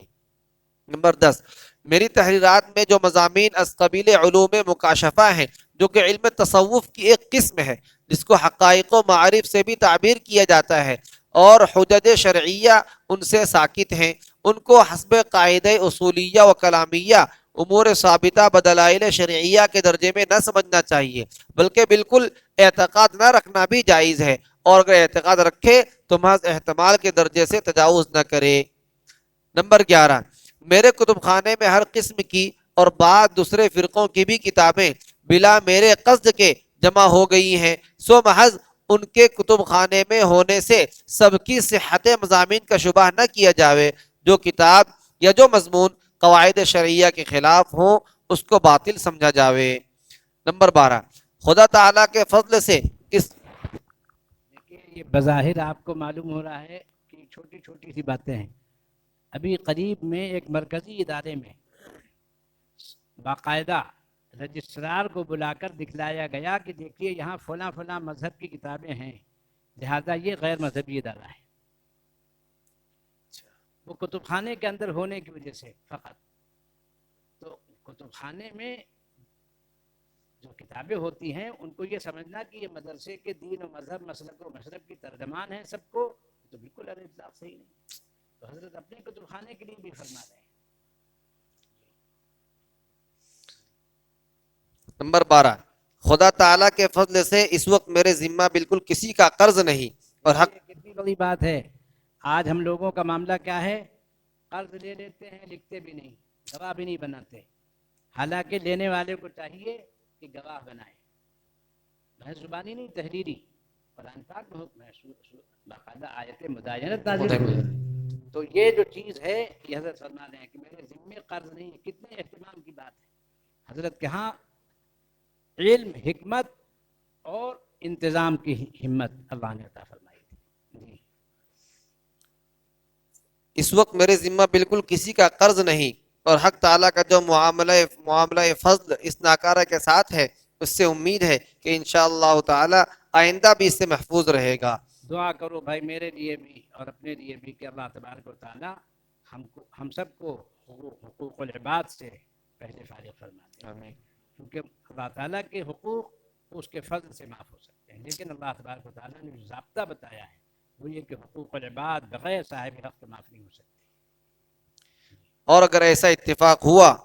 نمبر 10، میری تحریرات میں جو مضامین از قبیل علوم مکاشفہ ہیں، جو کہ علم تصوف کی ایک قسم ہے جس کو حقائق و معارف سے بھی تعبیر کیا جاتا ہے، اور حجج شرعیہ ان سے ساکت ہیں، ان کو حسب قاعدہ اصولیہ و کلامیہ امور ثابتہ بدلائل شرعیہ کے درجے میں نہ سمجھنا چاہیے، بلکہ بالکل اعتقاد نہ رکھنا بھی جائز ہے، اور اگر اعتقاد رکھے تو محض احتمال کے درجے سے تجاوز نہ کرے۔ نمبر 11، میرے کتب خانے میں ہر قسم کی اور بعض دوسرے فرقوں کی بھی کتابیں بلا میرے قصد کے جمع ہو گئی ہیں، سو محض ان کے کتب خانے میں ہونے سے سب کی صحت مضامین کا شبہ نہ کیا جاوے۔ جو کتاب یا جو مضمون قواعد شرعیہ کے خلاف ہوں اس کو باطل سمجھا جاوے۔ نمبر 12، خدا تعالیٰ کے فضل سے اس یہ بظاہر آپ کو معلوم ہو رہا ہے کہ چھوٹی چھوٹی سی باتیں ہیں۔ ابھی قریب میں ایک مرکزی ادارے میں باقاعدہ رجسٹرار کو بلا کر دکھلایا گیا کہ دیکھیے یہاں فلاں فلاں مذہب کی کتابیں ہیں، لہذا یہ غیر مذہبی ادارہ ہے۔ وہ کتب خانے کے اندر ہونے کی وجہ سے فقط، تو کتب خانے میں جو کتابیں ہوتی ہیں ان کو یہ سمجھنا کہ یہ مدرسے کے دین و مذہب مسلک و مشرب کی ترجمان ہیں سب کو، تو بالکل اطلاق صحیح نہیں۔ تو حضرت اپنے کتب خانے کے لیے بھی فرما رہے ہیں۔ نمبر 12، خدا تعالیٰ کے فضل سے اس وقت میرے ذمہ بالکل کسی کا قرض نہیں اور حق۔ کتنی بڑی بات ہے، آج ہم لوگوں کا معاملہ کیا ہے؟ قرض لے لیتے ہیں، لکھتے بھی نہیں، گواہ بھی نہیں بناتے، حالانکہ لینے والے کو چاہیے کہ گواہ بنائے، محض زبانی نہیں، تحریری۔ قرآن پاک میں حکم ہے، باقاعدہ آیت مداینت نازل ہوئی۔ تو یہ جو چیز ہے یہ حضرت فرما رہے ہیں کہ میرے ذمے قرض نہیں ہے۔ کتنے اہتمام کی بات ہے، حضرت کے ہاں علم، حکمت اور انتظام کی ہمت اللہ نے عطا فرمائی تھی۔ اس وقت میرے ذمہ بالکل کسی کا قرض نہیں، اور حق تعالیٰ کا جو معاملہ فضل اس ناکارہ کے ساتھ ہے اس سے امید ہے کہ انشاءاللہ تعالی آئندہ بھی اس سے محفوظ رہے گا۔ دعا کرو بھائی میرے لیے بھی اور اپنے لیے بھی کہ اللہ تبارک و تعالی ہم سب کو حقوق العباد سے پہلے فارغ فرما دے، آمین۔ کیونکہ اللہ تعالیٰ کے حقوق اس کے فضل سے معاف ہو سکتے ہیں، لیکن اللہ تبارک و تعالیٰ نے جو ضابطہ بتایا ہے وہ یہ کہ حقوق العباد بغیر صاحب حق معاف نہیں ہو سکتے۔ اور اگر ایسا اتفاق ہوا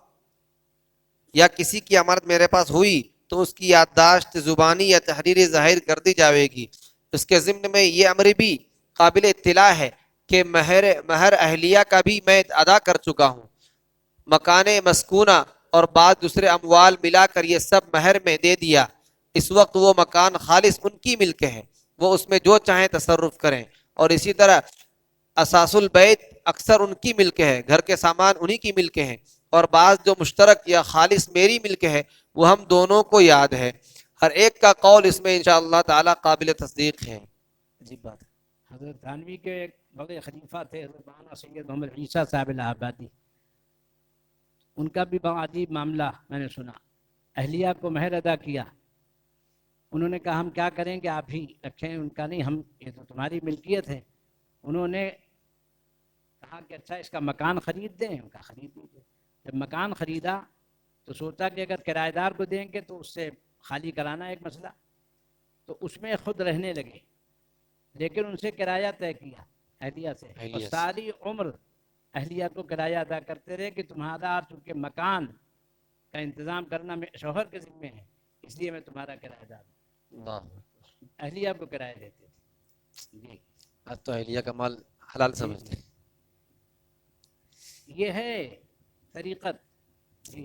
یا کسی کی امانت میرے پاس ہوئی تو اس کی یادداشت زبانی یا تحریری ظاہر کر دی جاوے گی۔ اس کے ضمن میں یہ امر بھی قابل اطلاع ہے کہ مہر اہلیہ کا بھی میں ادا کر چکا ہوں، مکان مسکونہ اور بعض دوسرے اموال ملا کر یہ سب مہر میں دے دیا۔ اس وقت وہ مکان خالص ان کی ملک ہے، وہ اس میں جو چاہیں تصرف کریں، اور اسی طرح اساس البیت اکثر ان کی ملک ہے، گھر کے سامان انہی کی ملک ہیں، اور بعض جو مشترک یا خالص میری ملک ہے وہ ہم دونوں کو یاد ہے۔ ہر ایک کا قول اس میں انشاءاللہ تعالی قابل تصدیق ہے۔ عجیب بات ہے۔ حضرت تھانوی کے ایک بڑے خلیفہ تھے حضرت مولانا سید محمد عیسیٰ صاحب الہ آبادی، ان کا بھی بڑا عجیب معاملہ میں نے سنا۔ اہلیہ کو مہر ادا کیا، انہوں نے کہا ہم کیا کریں کہ آپ ہی رکھیں، ان کا نہیں، ہم یہ تو تمہاری ملکیت ہے۔ انہوں نے کہا کہ اچھا اس کا مکان خرید دیں، ان کا خرید لیجیے۔ جب مکان خریدا تو سوچا کہ اگر کرایہ دار کو دیں گے تو اس سے خالی کرانا ایک مسئلہ، تو اس میں خود رہنے لگے، لیکن ان سے کرایہ طے کیا اہلیہ سے، اور ساری عمر اہلیہ کو کرایہ ادا کرتے رہے کہ تمہارا چونکہ مکان کا انتظام کرنا شوہر کے ذمے ہے، اس لیے میں تمہارا کرایہ دار ہوں۔ اہلیہ کو کرایہ دیتے تھے۔ جی آج تو اہلیہ کا مال حلال سمجھتے ہیں۔ یہ ہے طریقت۔ جی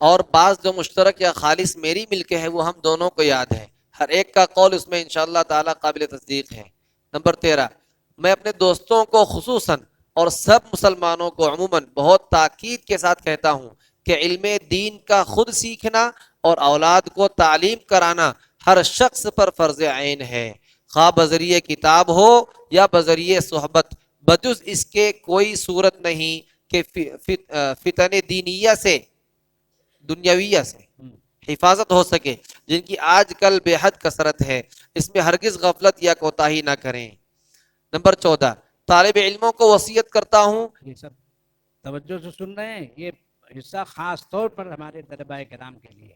اور بعض جو مشترک یا خالص میری ملک ہے وہ ہم دونوں کو یاد ہے۔ ہر ایک کا قول اس میں انشاءاللہ تعالی قابل تصدیق ہے۔ نمبر 13، میں اپنے دوستوں کو خصوصاً اور سب مسلمانوں کو عموماً بہت تاکید کے ساتھ کہتا ہوں کہ علم دین کا خود سیکھنا اور اولاد کو تعلیم کرانا ہر شخص پر فرض عین ہے، خواہ بذریعہ کتاب ہو یا بذریعہ صحبت، بجز اس کے کوئی صورت نہیں کہ فتن دینیہ سے دنیاویہ سے حفاظت ہو سکے جن کی آج کل بے حد کثرت ہے، اس میں ہرگز غفلت یا کوتاہی نہ کریں۔ نمبر 14، طالب علموں کو وصیت کرتا ہوں، یہ سب توجہ سے سن رہے ہیں، یہ حصہ خاص طور پر ہمارے طلباء کرام کے لیے۔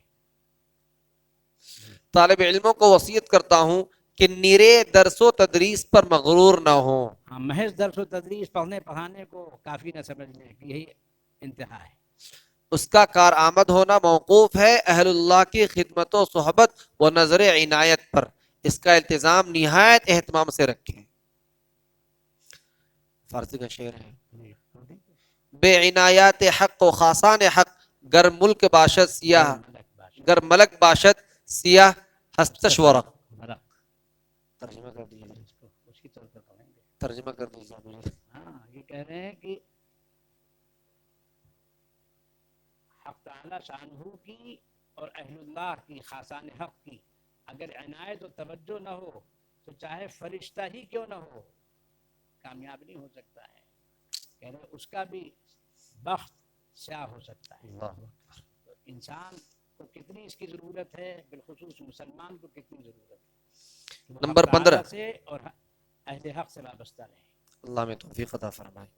طالب علموں کو وصیت کرتا ہوں کہ نرے درس و تدریس پر مغرور نہ ہوں، ہاں، محض درس و تدریس پڑھنے پڑھانے کو کافی نہ سمجھ لیں کہ یہی انتہا ہے۔ اس کا کارآمد ہونا موقوف ہے اہل اللہ کی خدمت و صحبت و نظر عنایت پر، اس کا التزام نہایت اہتمام سے رکھیں۔ فارسی کا شعر ہے، بے عنایات حق و خاصان حق، گر ملک باشد سیاہ، گر ملک باشد سیاہ ہستش ورق۔ ترجمہ کر دیجیے، اسی طور پر پڑھیں گے۔ ترجمہ کر دیجیے۔ ہاں، یہ کہہ رہے ہیں کہ حق تعالی شانہ کی اور اہل اللہ کی خاصان حق کی اگر عنایت و توجہ نہ ہو تو چاہے فرشتہ ہی کیوں نہ ہو کامیاب نہیں ہو سکتا ہے۔ کہہ رہے اس کا بھی بخت سیاہ ہو سکتا ہے۔ تو انسان کو کتنی اس کی ضرورت ہے، بالخصوص مسلمان کو کتنی ضرورت ہے۔ نمبر 15 سے اور اہل حق سے وابستہ رہے۔ اللہ میں توفیق عطا فرمائے۔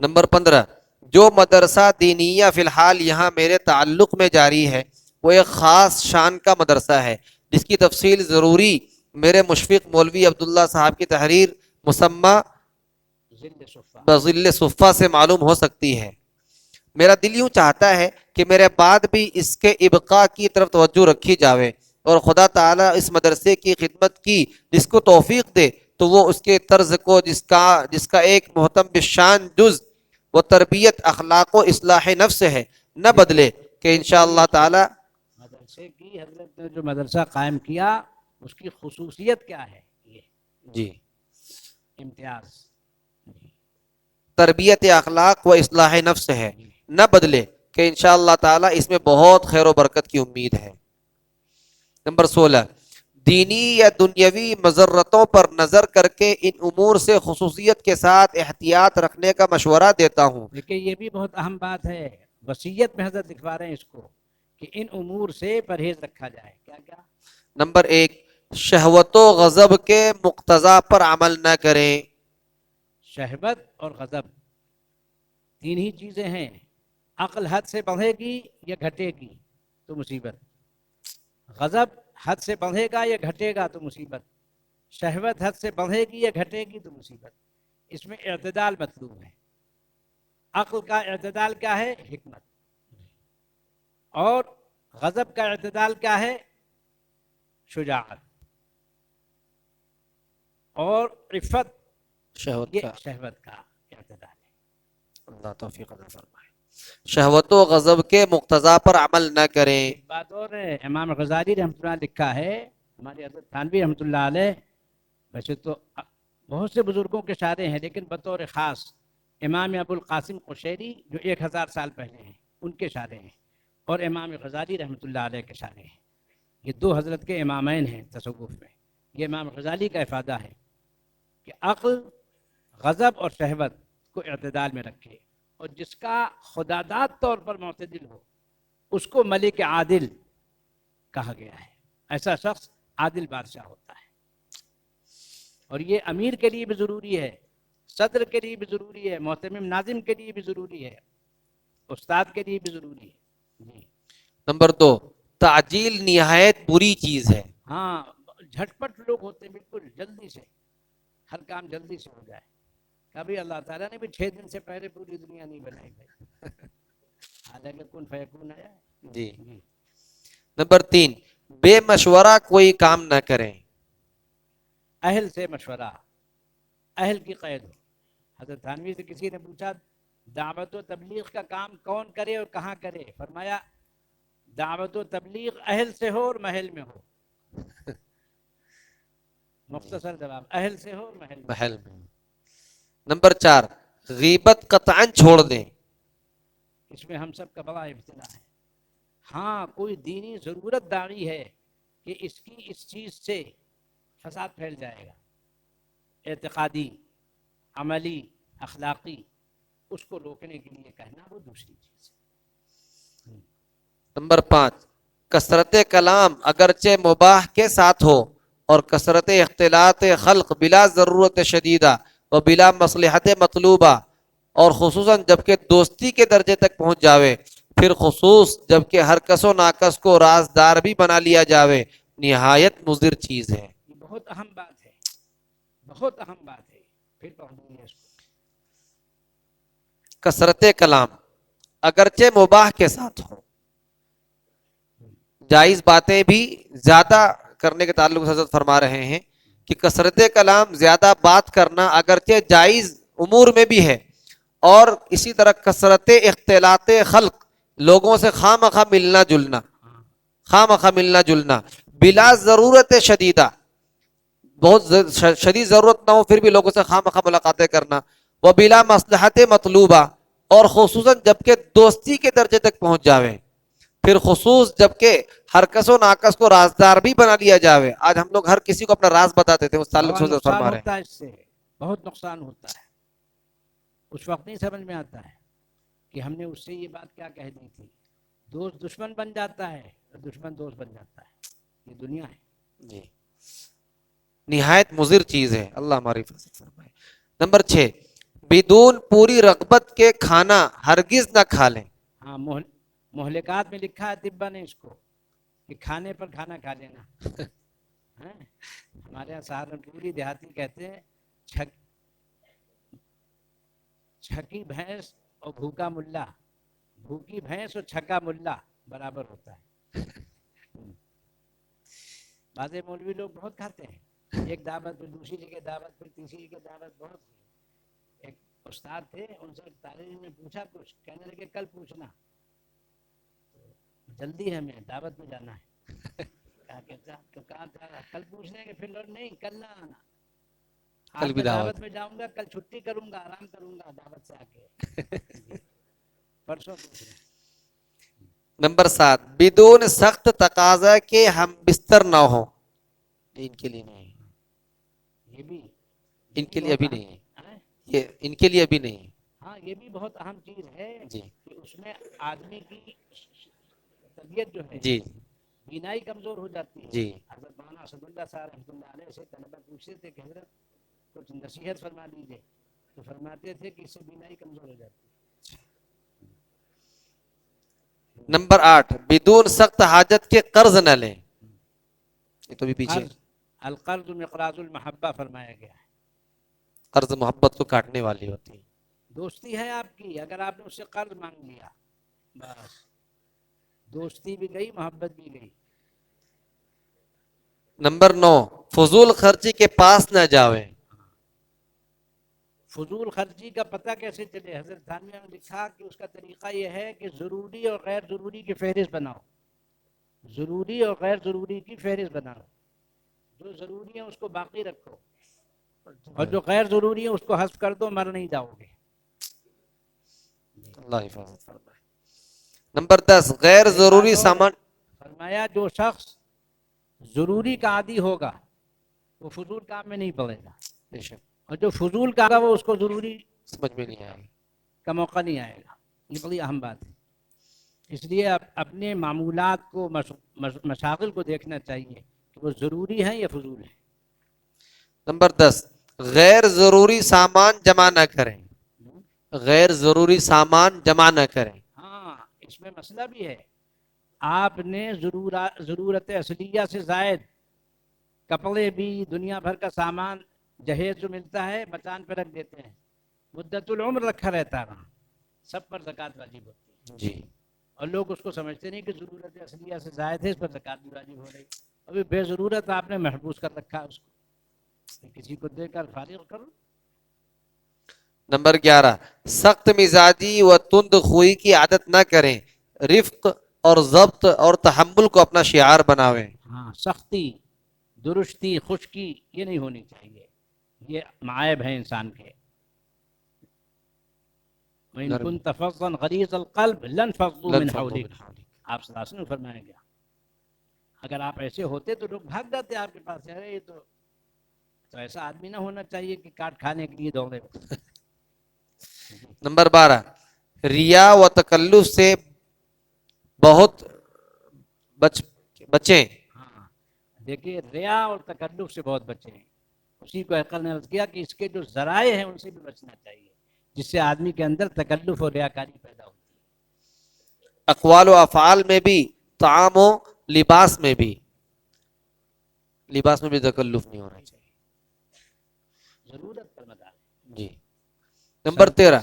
نمبر 15، جو مدرسہ دینیہ فی الحال یہاں میرے تعلق میں جاری ہے وہ ایک خاص شان کا مدرسہ ہے جس کی تفصیل ضروری میرے مشفق مولوی عبداللہ صاحب کی تحریر مسمى بظل صفہ سے معلوم ہو سکتی ہے۔ میرا دل یوں چاہتا ہے کہ میرے بعد بھی اس کے ابقاء کی طرف توجہ رکھی جاوے اور خدا تعالیٰ اس مدرسے کی خدمت کی جس کو توفیق دے تو وہ اس کے طرز کو جس کا ایک محتم بشان جز وہ تربیت اخلاق و اصلاح نفس ہے نہ بدلے کہ انشاءاللہ تعالی۔ مدرسے کی حضرت نے جو مدرسہ قائم کیا اس کی خصوصیت کیا ہے؟ یہ جی، امتیاز تربیت اخلاق و اصلاح نفس ہے نہ بدلے کہ انشاءاللہ تعالی اس میں بہت خیر و برکت کی امید ہے۔ نمبر 16، دینی یا دنیاوی مضرتوں پر نظر کر کے ان امور سے خصوصیت کے ساتھ احتیاط رکھنے کا مشورہ دیتا ہوں۔ دیکھیں یہ بھی بہت اہم بات ہے، وصیت میں حضرت لکھوا رہے ہیں اس کو کہ ان امور سے پرہیز رکھا جائے۔ کیا کیا؟ نمبر 1، شہوت و غضب کے مقتضا پر عمل نہ کریں۔ شہوت اور غضب تین ہی چیزیں ہیں، عقل حد سے بڑھے گی یا گھٹے گی تو مصیبت، غضب حد سے بڑھے گا یا گھٹے گا تو مصیبت، شہوت حد سے بڑھے گی یا گھٹے گی تو مصیبت۔ اس میں اعتدال مطلوب ہے۔ عقل کا اعتدال کیا ہے؟ حکمت۔ اور غضب کا اعتدال کیا ہے؟ شجاعت۔ اور عفت شہوت یہ کا شہوت کا اعتدال ہے۔ اللہ توفیق عطا فرمائے۔ شہوت و غضب کے مقتضا پر عمل نہ کریں۔ ایک بات اور ہے، امام غزالی رحمۃ اللہ لکھا ہے، ہمارے حضرت تھانوی رحمۃ اللہ علیہ ویسے تو بہت سے بزرگوں کے شاعر ہیں لیکن بطور خاص امام ابو القاسم قشیری جو 1000 سال پہلے ہیں ان کے شاعر ہیں، اور امام غزالی رحمۃ اللہ علیہ کے شاعر ہیں۔ یہ دو حضرت کے امامین ہیں تصوف میں۔ یہ امام غزالی کا افادہ ہے کہ عقل، غضب اور شہوت کو اعتدال میں رکھے، اور جس کا خداداد طور پر معتدل ہو اس کو ملک عادل کہا گیا ہے۔ ایسا شخص عادل بادشاہ ہوتا ہے، اور یہ امیر کے لیے بھی ضروری ہے، صدر کے لیے بھی ضروری ہے، محتمم ناظم کے لیے بھی ضروری ہے، استاد کے لیے بھی ضروری ہے۔ جی نمبر 2، تعجیل نہایت بری چیز ہے۔ ہاں، جھٹپٹ لوگ ہوتے ہیں، بالکل جلدی سے ہر کام جلدی سے ہو جائے۔ کبھی اللہ تعالیٰ نے بھی 6 دن سے پہلے پوری دنیا نہیں بنائی بھائی، حالانکہ کن فیکون ہے۔ جی۔ نمبر 3، بے مشورہ کوئی کام نہ کریں۔ اہل سے مشورہ، اہل کی قید ہو۔ حضرت تھانوی سے کسی نے پوچھا دعوت و تبلیغ کا کام کون کرے اور کہاں کرے؟ فرمایا دعوت و تبلیغ اہل سے ہو اور محل میں ہو۔ مختصر جواب، اہل سے ہو اور محل میں۔ محل میں۔ نمبر 4 غیبت قطعاً چھوڑ دیں. اس میں ہم سب کا بڑا ابتلا ہے. ہاں کوئی دینی ضرورت داغی ہے کہ اس کی اس چیز سے فساد پھیل جائے گا، اعتقادی، عملی، اخلاقی، اس کو روکنے کے لیے کہنا وہ دوسری چیز ہے. نمبر 5 کثرت کلام اگرچہ مباح کے ساتھ ہو اور کثرت اختلاط خلق بلا ضرورت شدیدہ و بلا مصلحت مطلوبہ، اور خصوصاً جبکہ دوستی کے درجے تک پہنچ جاوے، پھر خصوص جبکہ ہر کس و ناکس کو رازدار بھی بنا لیا جاوے، نہایت مضر چیز ہے. یہ بہت اہم بات ہے، بہت اہم بات ہے. پھر پڑھ دیں گے اس کو. کثرت کلام اگرچہ مباح کے ساتھ ہو، جائز باتیں بھی زیادہ کرنے کے تعلق سے حضرت فرما رہے ہیں کہ کثرت کلام زیادہ بات کرنا اگرچہ جائز امور میں بھی ہے، اور اسی طرح کثرت اختلاط خلق لوگوں سے خواہ مخواہ ملنا جلنا، خواہ مخواہ ملنا جلنا بلا ضرورت شدیدہ، بہت شدید ضرورت نہ ہو پھر بھی لوگوں سے خواہ مخواہ ملاقاتیں کرنا، وہ بلا مصلحت مطلوبہ، اور خصوصاً جبکہ دوستی کے درجے تک پہنچ جاوے، پھر خصوص جبکہ ہر کس و ناکس کو رازدار بھی بنا لیا جاوے. آج ہم لوگ ہر کسی کو اپنا راز بتاتے تھے، اس تعلق سے بہت فرما نقصان رہے ہوتا ہیں. ہے، اس سے بہت نقصان ہوتا ہے. اس وقت نہیں سمجھ میں آتا ہے کہ ہم نے اس سے یہ بات کیا کہہ دی تھی. دوست دشمن بن جاتا ہے اور دشمن دوست بن جاتا ہے. یہ دنیا ہے. جی نہایت مضر چیز ہے، اللہ ہماری حفاظت فرمائے. نمبر 6 بدون پوری رغبت کے کھانا ہرگز نہ کھا لیں. ہاں مہلکات میں لکھا ہے طبا نے اس کو کہ کھانے پر کھانا کھا لینا. ہمارے یہاں سہارنپوری دیہاتی کہتے ہیں چھکی بھینس اور بھوکا ملا، بھوکی بھینس اور چھکا ملا برابر ہوتا ہے. بعض مولوی لوگ بہت کھاتے ہیں، ایک دعوت پھر دوسری جگہ دعوت پھر تیسری جگہ دعوت. بہت ایک استاد تھے، ان سے تعلیم میں پوچھا کچھ، کہنے لگے کل پوچھنا، جلدی ہے ہمیں دعوت میں جانا ہے. کہا تھا کل پوچھنے کے، پھر لوگ نہیں کل نہ آنا. کل آج بھی میں دعوت دعوت میں جاؤں گا، کل چھٹی کروں گا، آرام کروں گا دعوت سے آ کے. پرسوں پوچھ رہے. نمبر 7 بدون سخت تقاضا کے ہم بستر نہ ہو. ان کے لیے نہیں، یہ بھی ان کے لیے ابھی نہیں ہے، یہ ان کے لیے ابھی نہیں ہے. ہاں یہ بھی بہت اہم چیز ہے جی کہ اس میں آدمی کی طبیعت جو ہے جی بینائی کمزور ہو جاتی ہے. جی حضرت مولانا اسد اللہ صاحب رحمۃ اللہ علیہ سے طلبہ پوچھتے تھے کہ حضرت کچھ نصیحت فرما دیجیے، تو فرماتے تھے کہ اس سے بینائی کمزور ہو جاتی ہے. نمبر 8 بدون سخت حاجت کے قرض نہ لیں. یہ تو بھی پیچھے القرض مقراض المحبہ فرمایا گیا ہے. قرض محبت کو کاٹنے والی ہوتی ہے. دوستی ہے آپ کی، اگر آپ نے اس سے قرض مانگ لیا بس دوستی بھی گئی، محبت بھی گئی. نمبر 9 فضول خرچی کے پاس نہ جاویں. فضول خرچی کا پتہ کیسے چلے؟ حضرت تھانوی نے لکھا کہ اس کا طریقہ یہ ہے کہ ضروری اور غیر ضروری کی فہرست بناؤ. ضروری اور غیر ضروری کی فہرست بناؤ. جو ضروری ہے اس کو باقی رکھو اور جو غیر ضروری ہے اس کو حذف کر دو، مر نہیں جاؤ گے. اللہ حفاظت فرمائے. نمبر 10 غیر ضروری سامان. فرمایا جو شخص ضروری کا عادی ہوگا وہ فضول کام میں نہیں پڑے گا، بے شک اور جو فضول کا ہوگا وہ اس کو ضروری سمجھ میں نہیں آئے گا، کا موقع نہیں آئے گا. یہ بڑی اہم بات ہے. اس لیے اپنے معمولات کو مشاغل کو دیکھنا چاہیے کہ وہ ضروری ہیں یا فضول ہیں. نمبر 10 غیر ضروری سامان جمع نہ کریں. غیر ضروری سامان جمع نہ کریں. ہاں اس میں مسئلہ بھی ہے. آپ نے ضرورت اصلیہ سے زائد کپڑے بھی، دنیا بھر کا سامان جہیز جو ملتا ہے مکان پہ رکھ دیتے ہیں، مدت العمر رکھا رہتا ہے وہاں، سب پر زکوٰۃ واجب ہوتی ہے. جی اور لوگ اس کو سمجھتے نہیں کہ ضرورت اصلیہ سے زائد ہے، اس پر زکوٰۃ بھی واجب ہو رہی. ابھی بے ضرورت آپ نے محفوظ کر رکھا ہے اس کو، کسی کو دے کر فارغ کرو. نمبر 11 سخت مزاجی و تند خوئی کی عادت نہ کریں. رفق اور ضبط اور تحمل کو اپنا شعار بناویں. ہاں سختی، درستی، خشکی یہ نہیں ہونی چاہیے. یہ معائب ہیں انسان کے. وَإِن كُنْتَ فَظًّا غَلِيظَ الْقَلْبِ لَانفَضُّوا مِنْ حَوْلِكَ. آپ صلی اللہ علیہ وسلم نے فرمایا گیا اگر آپ ایسے ہوتے تو لوگ بھاگ جاتے آپ کے پاس. ارے یہ تو ایسا آدمی نہ ہونا چاہیے کہ کاٹ کھانے کے لیے دوڑے. نمبر 12 ریا و تکلف سے بہت بچیں. ہاں دیکھیے ریا اور تکلف سے بہت بچے ہیں. اسی کو عقل نے عرض کیا کہ اس کے جو ذرائع ہیں ان سے بھی بچنا چاہیے جس سے آدمی کے اندر تکلف اور ریاکاری پیدا ہوتی ہے. اقوال و افعال میں بھی، طعام و لباس میں بھی تکلف نہیں ہونا چاہیے. ضرورت پر مدار. جی. نمبر 13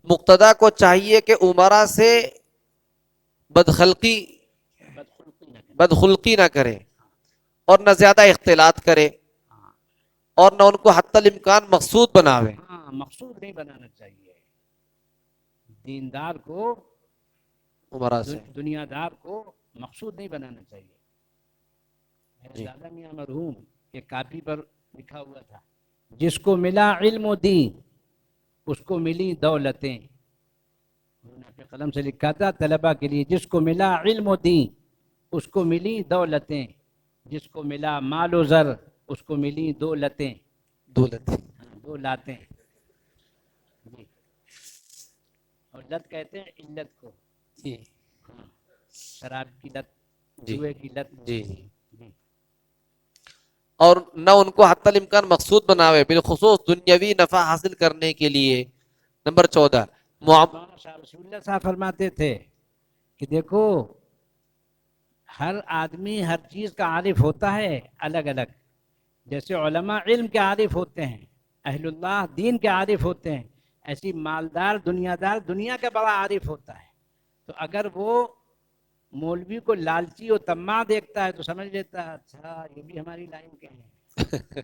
مقتدا کو چاہیے کہ عمرا سے بدخلقی نہ کرے اور نہ زیادہ اختلاط کرے اور نہ ان کو حتی الامکان مقصود بناوے. ہاں مقصود نہیں بنانا چاہیے. دیندار کو عمرا سے دنیا دار کو مقصود نہیں بنانا چاہیے. میرے دادا میاں مرحوم ایک کاپی پر لکھا ہوا تھا جس کو ملا علم و دین اس کو ملی دولتیں. انہوں نے اپنے قلم سے لکھا تھا طلبہ کے لیے جس کو ملا علم و دین اس کو ملی دولتیں، جس کو ملا مال و زر اس کو ملی دولتیں. دو لاتیں. جی. اور لت کہتے ہیں علت کو. جی. شراب کی لت، جوئے کی لت. جی. اور نہ ان کو حتی الامکان مقصود بناوے بالخصوص دنیاوی نفع حاصل کرنے کے لیے. نمبر 14 رسول اللہ صاحب فرماتے تھے کہ دیکھو ہر آدمی ہر چیز کا عارف ہوتا ہے الگ الگ. جیسے علماء علم کے عارف ہوتے ہیں، اہل اللہ دین کے عارف ہوتے ہیں، ایسی مالدار دنیا دار دنیا کا بڑا عارف ہوتا ہے. تو اگر وہ مولوی کو لالچی و طماع دیکھتا ہے تو سمجھ لیتا ہے اچھا یہ بھی ہماری لائن کے ہیں.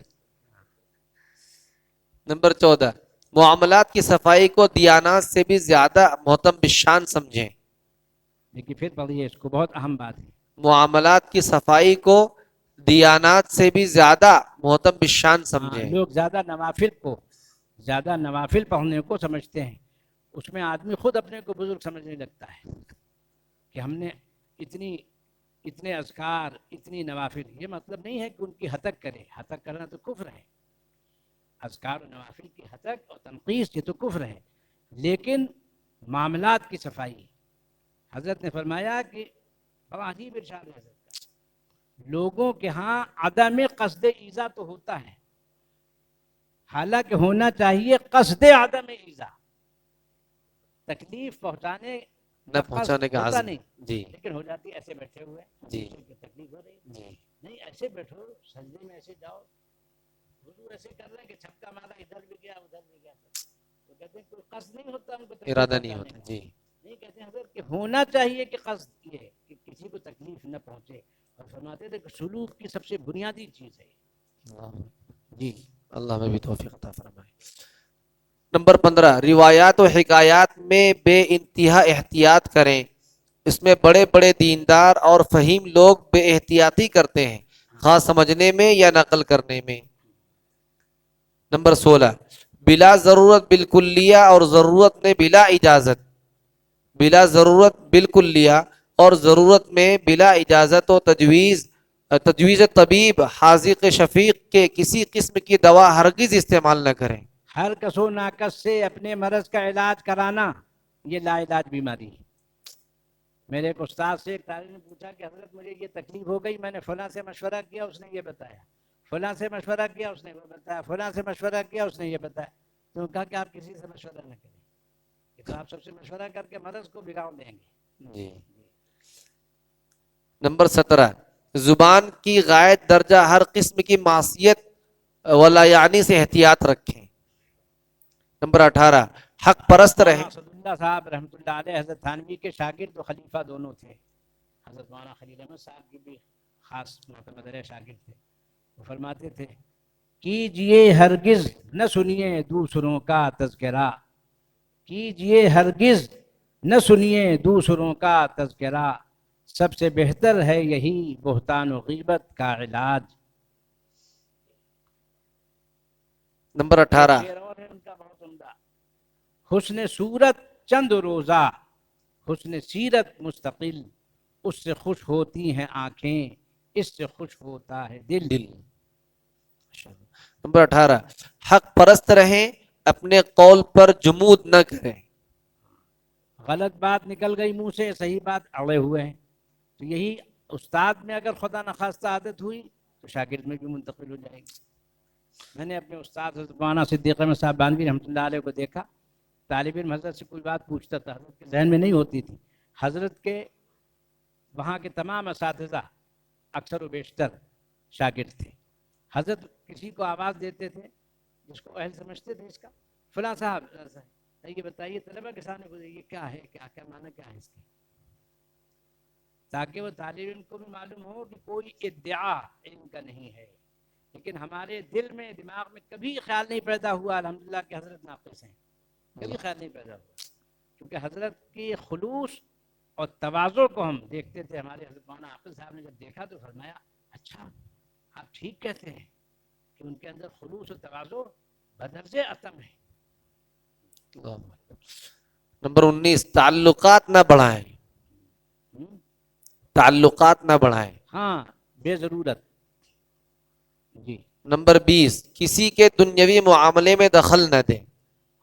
نمبر 14 معاملات کی صفائی کو دیانات سے بھی زیادہ محتم بالشان سمجھیں. لیکن پھر پڑھیے اس کو، بہت اہم بات ہے. معاملات کی صفائی کو دیانات سے بھی زیادہ محتم بالشان سمجھیں. لوگ زیادہ نوافل پڑھنے کو سمجھتے ہیں. اس میں آدمی خود اپنے کو بزرگ سمجھنے لگتا ہے کہ ہم نے اتنے اذکار اتنی نوافل. یہ مطلب نہیں ہے کہ ان کی ہتک کرے، ہتک کرنا تو کفر ہے. اذکار و نوافل کی ہتک اور تنقیص یہ تو کفر ہے. لیکن معاملات کی صفائی، حضرت نے فرمایا کہ بڑا عجیب ارشاد ہے حضرت کا، لوگوں کے ہاں عدم قصد ایذا تو ہوتا ہے، حالانکہ ہونا چاہیے قصد عدم ایذا، تکلیف پہنچانے نہ پہنچانے کا عزم. نہیں. جی. لیکن ہو جاتی ہے ایسے بیٹھے ہوئے. جی. تکلیف ہو رہی. جی. نہیں ایسے بیٹھو، سجدے میں ایسے جاؤ، وضو ایسے کر رہے ہیں کہ چھپکا مارا ادھر بھی گیا ادھر بھی گیا. تو کہتے ہیں کوئی قصد نہیں ہوتا ان کو، ارادہ نہیں ہوتا. جی. نہیں کہتے ہیں حضرت کہ ہونا چاہیے کہ قصد یہ کہ کسی کو تکلیف نہ پہنچے. اور فرماتے تھے کہ سلوک کی سب سے بنیادی چیز ہے. جی. اللہ میں بھی توفیق عطا فرمائے. نمبر 15 روایات و حکایات میں بے انتہا احتیاط کریں. اس میں بڑے بڑے دیندار اور فہیم لوگ بے احتیاطی کرتے ہیں، خاص سمجھنے میں یا نقل کرنے میں. نمبر 16 بلا ضرورت بالکلیہ اور ضرورت میں بلا اجازت. بلا ضرورت بالکلیہ اور ضرورت میں بلا اجازت و تجویز طبیب حاذق شفیق کے کسی قسم کی دوا ہرگز استعمال نہ کریں. ہر کس و ناکس سے اپنے مرض کا علاج کرانا یہ لا علاج بیماری ہے. میرے ایک استاد سے ایک طالب نے پوچھا کہ حضرت مجھے یہ تکلیف ہو گئی، میں نے فلاں سے مشورہ کیا اس نے یہ بتایا، فلاں سے مشورہ کیا اس نے وہ بتایا، فلاں سے مشورہ کیا اس نے یہ بتایا. تو کہا کہ آپ کسی سے مشورہ نہ کریں، کہ تو آپ سب سے مشورہ کر کے مرض کو بگاڑ دیں گے. جی. نمبر 17 زبان کی غائب درجہ ہر قسم کی معصیت ولایانی سے احتیاط رکھیں. نمبر 18 حق پرست رہیں. اللہ صاحب رحمۃ اللہ علیہ حضرت تھانوی کے شاگرد و خلیفہ دونوں تھے. حضرت مولانا خلیل احمد صاحب کی بھی خاص معتمد شاگرد تھے. وہ فرماتے تھے کیجئے ہرگز نہ سنیے دوسروں کا تذکرہ، کیجئے ہرگز نہ سنیے دوسروں کا تذکرہ، سب سے بہتر ہے یہی بہتان و غیبت کا علاج. نمبر 18 شعر اور ہے ان کا بہت عمدہ. حسن صورت چند روزہ، حسن سیرت مستقل، اس سے خوش ہوتی ہیں آنکھیں، اس سے خوش ہوتا ہے دل۔ دل۔ نمبر 18 حق پرست رہیں، اپنے قول پر جمود نہ کریں۔ غلط بات نکل گئی منہ سے، صحیح بات اڑے ہوئے ہیں، تو یہی استاد میں اگر خدا نخواستہ عادت ہوئی تو شاگرد میں بھی منتقل ہو جائے گی۔ میں نے اپنے استاد حضرت مولانا صدیق احمد صاحب بانوی رحمۃ اللہ علیہ کو دیکھا، طالب علم حضرت سے کوئی بات پوچھتا تھا، حضرت کے ذہن میں نہیں ہوتی تھی، حضرت کے وہاں کے تمام اساتذہ اکثر و بیشتر شاگرد تھے، حضرت کسی کو آواز دیتے تھے جس کو اہل سمجھتے تھے، اس کا فلاں صاحب یہ بتائیے طلبہ کے سامنے بولے یہ کیا ہے، کیا معنی کیا ہے اس کے، تاکہ وہ طالب علم کو بھی معلوم ہو کہ کوئی ادعا علم کا نہیں ہے، لیکن ہمارے دل میں دماغ میں کبھی خیال نہیں پیدا ہوا الحمدللہ کہ حضرت ناقص ہیں، کبھی خیال نہیں پیدا ہوا، کیونکہ حضرت کی خلوص اور تواضع کو ہم دیکھتے تھے۔ ہمارے حضرت مولانا حافظ صاحب نے جب دیکھا تو فرمایا اچھا آپ ٹھیک کہتے ہیں کہ ان کے اندر خلوص و تواضع بدرجہ اتم ہے۔ نمبر 19 تعلقات نہ بڑھائیں، تعلقات نہ بڑھائیں۔ ہاں بے ضرورت جی۔ نمبر 20 کسی کے دنیاوی معاملے میں دخل نہ دیں۔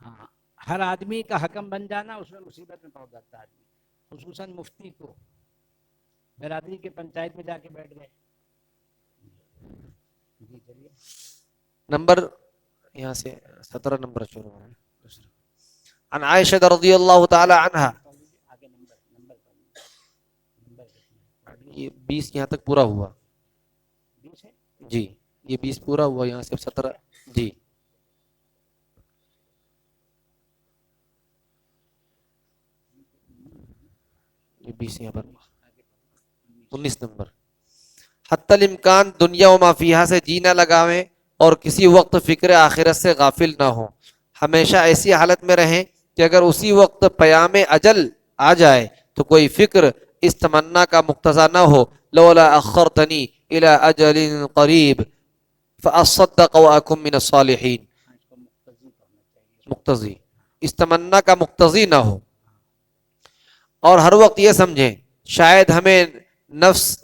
ہاں ہر آدمی کا حکم بن جانا اس میں مصیبت میں پڑ جاتا ہے آدمی، خصوصاً مفتی کو، برادری کے پنچایت میں جا کے بیٹھ گئے۔ جی چلیے نمبر یہاں سے 17 نمبر شروع ہے۔ عن عائشہ رضی اللہ تعالی عنہا، آگے نمبر یہ 20 یہاں تک پورا ہوا 20 ہے جی، یہ 20 پورا ہوا، یہاں سے 17 جی۔ یہ 20 یہاں پر 19 نمبر حتی الامکان دنیا و ما فیہا سے جی نہ لگاویں اور کسی وقت فکر آخرت سے غافل نہ ہوں، ہمیشہ ایسی حالت میں رہیں کہ اگر اسی وقت پیام اجل آ جائے تو کوئی فکر اس تمنا کا مقتضا نہ ہو لولا اخرتنی الی اجل قریب فاصدق واکن من الصالحین، مقتضی اس تمنا کا مقتضی نہ ہو، اور ہر وقت یہ سمجھیں شاید ہمیں نفس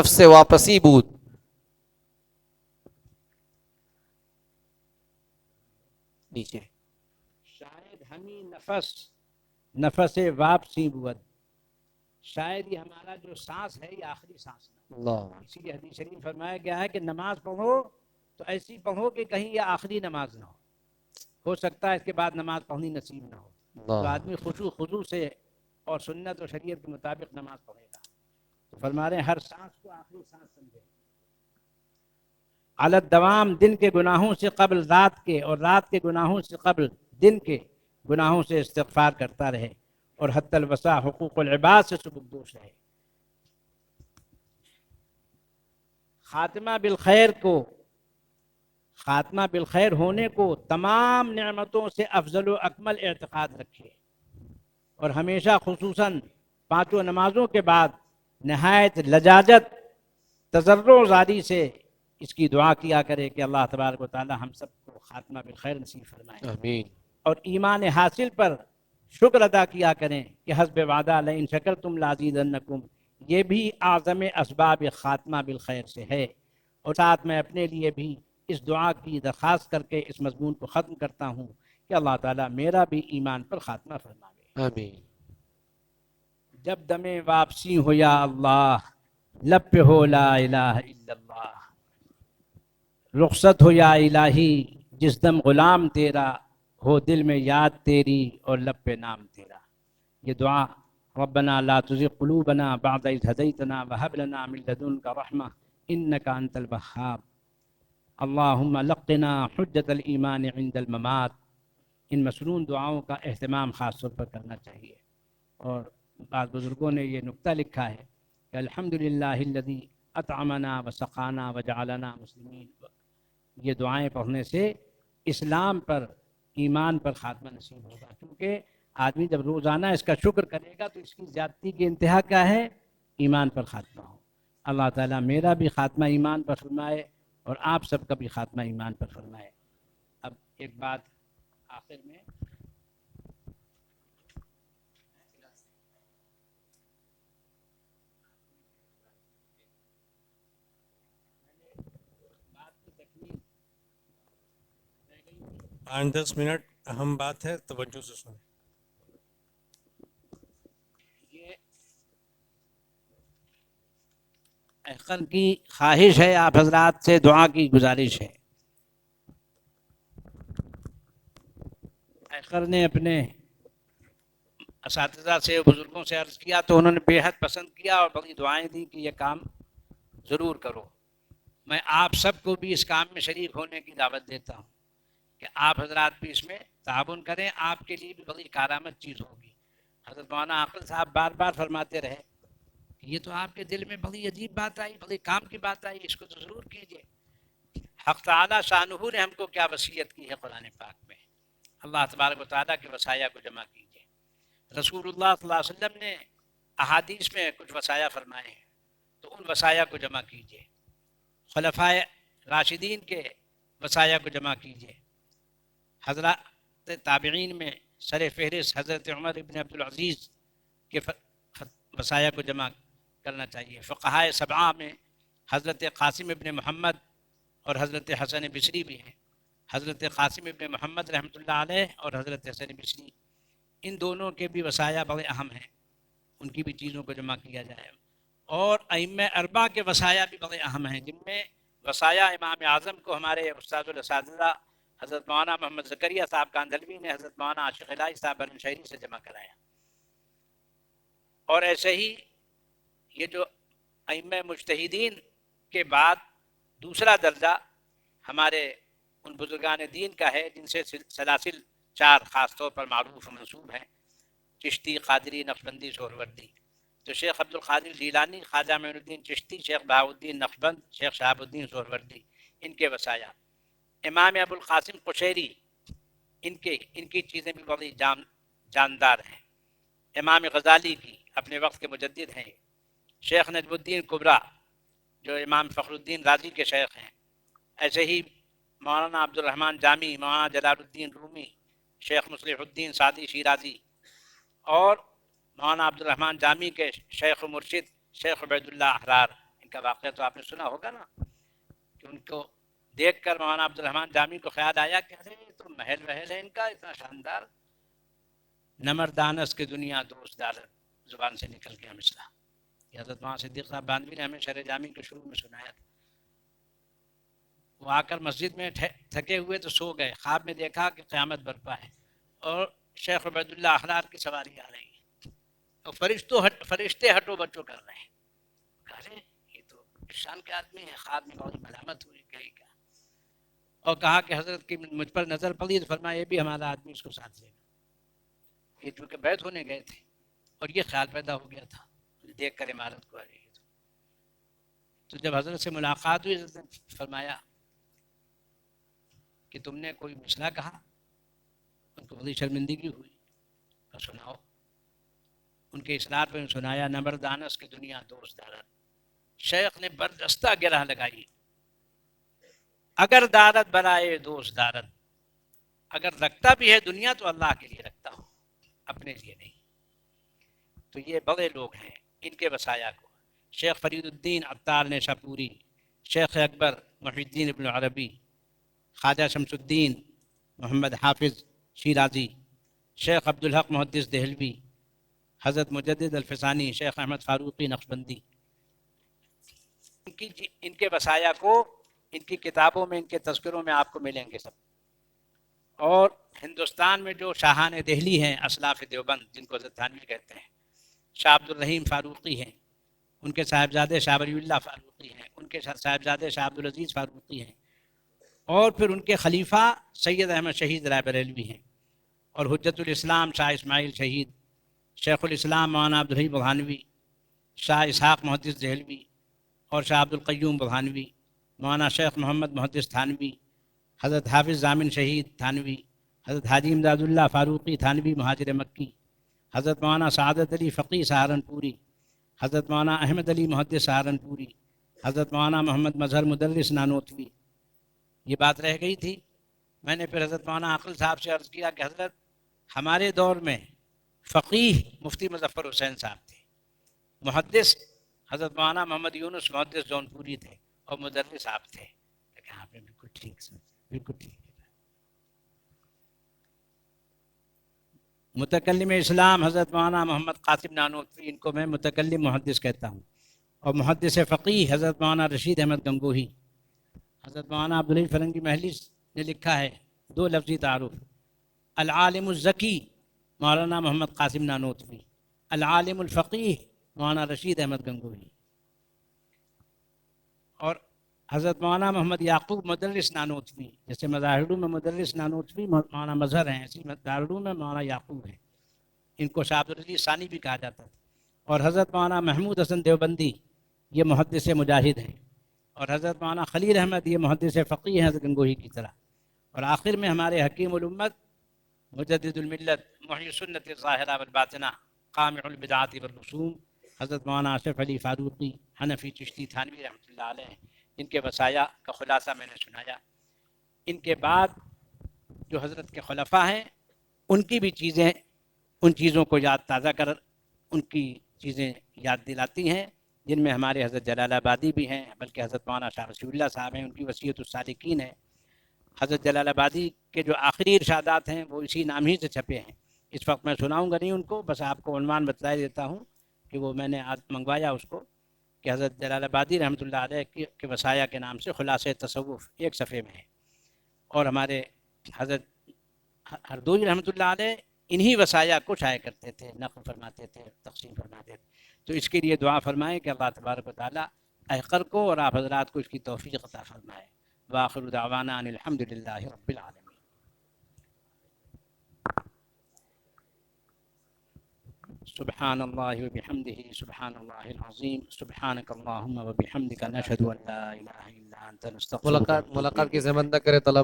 سے واپسی بود، نیچے شاید ہمیں نفس واپسی بود، شاید یہ ہمارا جو سانس ہے یہ آخری سانس نہ، اللہ اسی لیے حدیث شریف فرمایا گیا ہے کہ نماز پڑھو تو ایسی پڑھو کہ کہیں یہ آخری نماز نہ ہو سکتا ہے اس کے بعد نماز پڑھنی نصیب نہ ہو، تو آدمی خضوع سے اور سنت و شریعت کے مطابق نماز پڑھے گا۔ تو فرما رہے ہیں ہر سانس کو آخری سانس سمجھے، علی الدوام دن کے گناہوں سے قبل رات کے اور رات کے گناہوں سے قبل دن کے گناہوں سے استغفار کرتا رہے، اور حتی الوسع حقوق العباد سے سبکدوش رہے۔ خاتمہ بالخیر ہونے کو تمام نعمتوں سے افضل و اکمل اعتقاد رکھے، اور ہمیشہ خصوصاً 5 نمازوں کے بعد نہایت لجاجت تضرع زاری سے اس کی دعا کیا کرے کہ اللہ تبارک و تعالی ہم سب کو خاتمہ بالخیر نصیب فرمائے، آمین۔ اور ایمان حاصل پر شکر ادا کیا کریں کہ حسب وعدہ لئن شکرتم لازیدنکم، یہ بھی اعظم اسباب خاتمہ بالخیر سے ہے۔ اور ساتھ میں اپنے لیے بھی اس دعا کی درخواست کر کے اس مضمون کو ختم کرتا ہوں کہ اللہ تعالیٰ میرا بھی ایمان پر خاتمہ فرمائے۔ آمین۔ جب دم واپسی ہو یا اللہ، لب پہ ہو لا الہ الا اللہ، رخصت ہو یا الہی جس دم غلام تیرا، ہو دل میں یاد تیری اور لب پہ نام تیرا۔ یہ دعا ربنا لا تزغ قلوبنا بعد اذ ہدیتنا وہب لنا من لدنک رحمہ انک انت الوہاب، اللہم لقنا حجت الایمان عند الممات۔ ان مسنون دعاؤں کا اہتمام خاص طور پر کرنا چاہیے، اور بعض بزرگوں نے یہ نکتہ لکھا ہے کہ الحمدللہ الذی اطعمنا وسقانا وجعلنا مسلمین، یہ دعائیں پڑھنے سے اسلام پر ایمان پر خاتمہ نصیب ہوگا، کیونکہ آدمی جب روزانہ اس کا شکر کرے گا تو اس کی زیادتی کی انتہا کیا ہے؟ ایمان پر خاتمہ ہو۔ اللہ تعالیٰ میرا بھی خاتمہ ایمان پر فرمائے اور آپ سب کا بھی خاتمہ ایمان پر فرمائے۔ اب ایک بات آخر میں، بات کی تکمیل رہ گئی تھی۔ 5-10 منٹ اہم بات ہے، توجہ سے سنیں۔ یہ احقر کی خواہش ہے، آپ حضرات سے دعا کی گزارش ہے۔ احقر نے اپنے اساتذہ سے، بزرگوں سے عرض کیا تو انہوں نے بے حد پسند کیا اور بڑی دعائیں دی کہ یہ کام ضرور کرو۔ میں آپ سب کو بھی اس کام میں شریک ہونے کی دعوت دیتا ہوں کہ آپ حضرات بھی اس میں تعاون کریں، آپ کے لیے بھی بڑی کارآمد چیز ہوگی۔ حضرت مولانا عاقل صاحب بار بار فرماتے رہے کہ یہ تو آپ کے دل میں بڑی عجیب بات آئی، بڑی کام کی بات آئی، اس کو تو ضرور کیجیے۔ حق تعالیٰ شانہ نے ہم کو کیا وصیت کی ہے قرآن پاک میں، اللہ تبارک و تعالیٰ کے وصایا کو جمع کیجیے۔ رسول اللہ صلی اللہ علیہ وسلم نے احادیث میں کچھ وصایا فرمائے ہیں تو ان وصایا کو جمع کیجیے۔ خلفائے راشدین کے وصایا کو جمع کیجیے۔ حضرات تابعین میں سر فہرست حضرت عمر ابن عبدالعزیز کے وصایا کو جمع کرنا چاہیے۔ فقہائے سبعہ میں حضرت قاسم ابن محمد اور حضرت حسن بصری بھی ہیں۔ حضرت قاسم ابن محمد رحمۃ اللہ علیہ اور حضرت حسن بصری، ان دونوں کے بھی وصایا بڑے اہم ہیں، ان کی بھی چیزوں کو جمع کیا جائے۔ اور ائمہ اربعہ کے وصایا بھی بڑے اہم ہیں، جن میں وصایا امام اعظم کو ہمارے استاد الاساتذہ حضرت مولانا محمد زکریہ صاحب کاندھلوی نے حضرت مولانا عاشق الہی صاحب بنو شہری سے جمع کرایا۔ اور ایسے ہی یہ جو ائمہ مجتہدین کے بعد دوسرا درجہ ہمارے ان بزرگان دین کا ہے جن سے سلاسل 4 خاص طور پر معروف و منسوب ہیں، چشتی، قادری، نقشبندی، سہروردی۔ تو شیخ عبد القادر جیلانی، خواجہ معین الدین چشتی، شیخ بہاؤالدین نقشبند، شیخ شہاب الدین سہروردی، ان کے وصایا۔ امام ابو القاسم قشیری، ان کی چیزیں بھی بڑی جاندار ہیں۔ امام غزالی کی اپنے وقت کے مجدد ہیں۔ شیخ نجم الدین کبریٰ جو امام فخر الدین رازی کے شیخ ہیں۔ ایسے ہی مولانا عبد الرحمن جامی، مولانا جلال الدین رومی، شیخ مصلح الدین سعدی شیرازی، اور مولانا عبد الرحمن جامی کے شیخ و مرشد شیخ عبید اللہ احرار، ان کا واقعہ تو آپ نے سنا ہوگا نا، کہ ان کو دیکھ کر مولانا عبد الرحمن جامی کو خیال آیا کہ ارے تو محل وحل ہے ان کا اتنا شاندار، نمر دانس کے دنیا دوست دارت، زبان سے نکل گیا مسئلہ۔ یہ حضرت مولانا صدیق صاحب باندھوی نے ہمیں شرح جامی کے شروع میں سنایا تھا۔ وہ آ کر مسجد میں تھکے ہوئے تو سو گئے، خواب میں دیکھا کہ قیامت برپا ہے اور شیخ عبید اللہ احرار کی سواری آ رہی ہے اور فرشتے ہٹو بچو کر رہے ہیں۔ کہا یہ تو شان کے آدمی ہے، خواب میں بہت ملامت ہوئی کہیں کا، اور کہا کہ حضرت کی مجھ پر نظر پڑی تو فرمایا یہ بھی ہمارا آدمی، اس کو ساتھ لے گا۔ یہ چونکہ بیعت ہونے گئے تھے اور یہ خیال پیدا ہو گیا تھا دیکھ کر عمارت کو آ رہی ہے تو جب حضرت سے ملاقات ہوئی، حضرت نے فرمایا کہ تم نے کوئی مسئلہ کہا؟ ان کو بڑی شرمندگی ہوئی، اور سناؤ۔ ان کے اصرار پہ سنایا، نمر دانس کی دنیا دوست دارت۔ شیخ نے بردستہ گرہ لگائی، اگر دارت برائے دوست دارت، اگر رکھتا بھی ہے دنیا تو اللہ کے لیے رکھتا ہوں، اپنے لیے نہیں۔ تو یہ بڑے لوگ ہیں، ان کے وصایا کو شیخ فرید الدین عطار نیشاپوری، شیخ اکبر محی الدین ابن عربی، خواجہ شمس الدین محمد حافظ شیرازی، شیخ عبدالحق محدث دہلوی، حضرت مجدد الفسانی، شیخ احمد فاروقی نقشبندی، ان کے وصایا کو ان کی کتابوں میں، ان کے تذکروں میں آپ کو ملیں گے سب۔ اور ہندوستان میں جو شاہان دہلی ہیں، اسلاف دیوبند جن کو حضرت تھانوی کہتے ہیں، شاہ عبد الرحیم فاروقی ہیں، ان کے صاحبزادے شاہ ولی اللہ فاروقی ہیں، ان کے صاحبزادے شاہ عبدالعزیز فاروقی ہیں، اور پھر ان کے خلیفہ سید احمد شہید رائے بریلوی ہیں، اور حجت الاسلام شاہ اسماعیل شہید، شیخ الاسلام مولانا عبدالحی برہانوی، شاہ اسحاق محدث دہلوی، اور شاہ عبد القیوم برہانوی، مولانا شیخ محمد محدث تھانوی، حضرت حافظ ضامن شہید تھانوی، حضرت حاجی امداد اللہ فاروقی تھانوی مہاجر مکی، حضرت مولانا سعادت علی فقی سہارنپوری، حضرت مولانا احمد علی محدث سہارنپوری، حضرت مولانا محمد مظہر مدرس نانوتوی۔ یہ بات رہ گئی تھی میں نے پھر حضرت مولانا عاقل صاحب سے عرض کیا کہ حضرت ہمارے دور میں فقیہ مفتی مظفر حسین صاحب تھے، محدث حضرت مولانا محمد یونس محدث جونپوری تھے، اور مدرس صاحب تھے. لیکن آپ نے بالکل ٹھیک سمجھا، بالکل ٹھیک ہے. متکلم اسلام حضرت مولانا محمد قاسم نانوتوی، ان کو میں متکلم محدث کہتا ہوں، اور محدث فقیہ حضرت مولانا رشید احمد گنگوہی. حضرت مولانا عبدالعزیز فرنگی محلی نے لکھا ہے 2 لفظی تعارف: العالم الذکی مولانا محمد قاسم نانوتوی، العالم الفقیہ مولانا رشید احمد گنگوہی. اور حضرت مولانا محمد یعقوب مدرس نانوتوی، جیسے مظاہروں میں مدرس نانوتوی مولانا مظہر ہیں، اسی مظاہروں میں مولانا یعقوب ہیں. ان کو شاہ عبدالعزیز ثانی بھی کہا جاتا تھا. اور حضرت مولانا محمود حسن دیوبندی یہ محدث مجاہد ہیں، اور حضرت مولانا خلیل احمد یہ محدث فقیہ ہیں حضرت گنگوہی کی طرح. اور آخر میں ہمارے حکیم الامت مجدد الملت محی سنت الظاہرہ والباطنہ قامع البدعات والرسوم حضرت مولانا اشرف علی فاروقی حنفی چشتی تھانوی رحمۃ اللہ علیہ، ان کے وصایا کا خلاصہ میں نے سنایا. ان کے بعد جو حضرت کے خلفاء ہیں ان کی بھی چیزیں، ان چیزوں کو یاد تازہ کر ان کی چیزیں یاد دلاتی ہیں، جن میں ہمارے حضرت جلال آبادی بھی ہیں، بلکہ حضرت مولانا شاہ رسول اللہ صاحب ہیں، ان کی وصیت السالکین ہے. حضرت جلال آبادی کے جو آخری ارشادات ہیں وہ اسی نام ہی سے چھپے ہیں. اس وقت میں سناؤں گا نہیں ان کو، بس آپ کو عنوان بتلا دیتا ہوں کہ وہ میں نے آج منگوایا اس کو، کہ حضرت جلال آبادی رحمۃ اللہ علیہ کے وصایا کے نام سے خلاصہ تصوف 1 صفحے میں ہے. اور ہمارے حضرت ہردوئی رحمۃ اللہ علیہ انہی وصایا کو شائع کرتے تھے، نقل فرماتے تھے، تقسیم فرماتے تھے. تو اس کے لیے دعا فرمائیں کہ اللہ تبارک و تعالیٰ احقر کو اور آپ حضرات کو اس کی توفیق عطا فرمائے. وآخر دعوانا ان الحمد للہ رب العالمین. سبحان اللہ وبحمدہ سبحان اللہ العظیم سبحانک اللہم وبحمدک نشہد ان لا الہ الا انت نستغفرک. ملاقات کی زحمت نہ کرے طلبہ.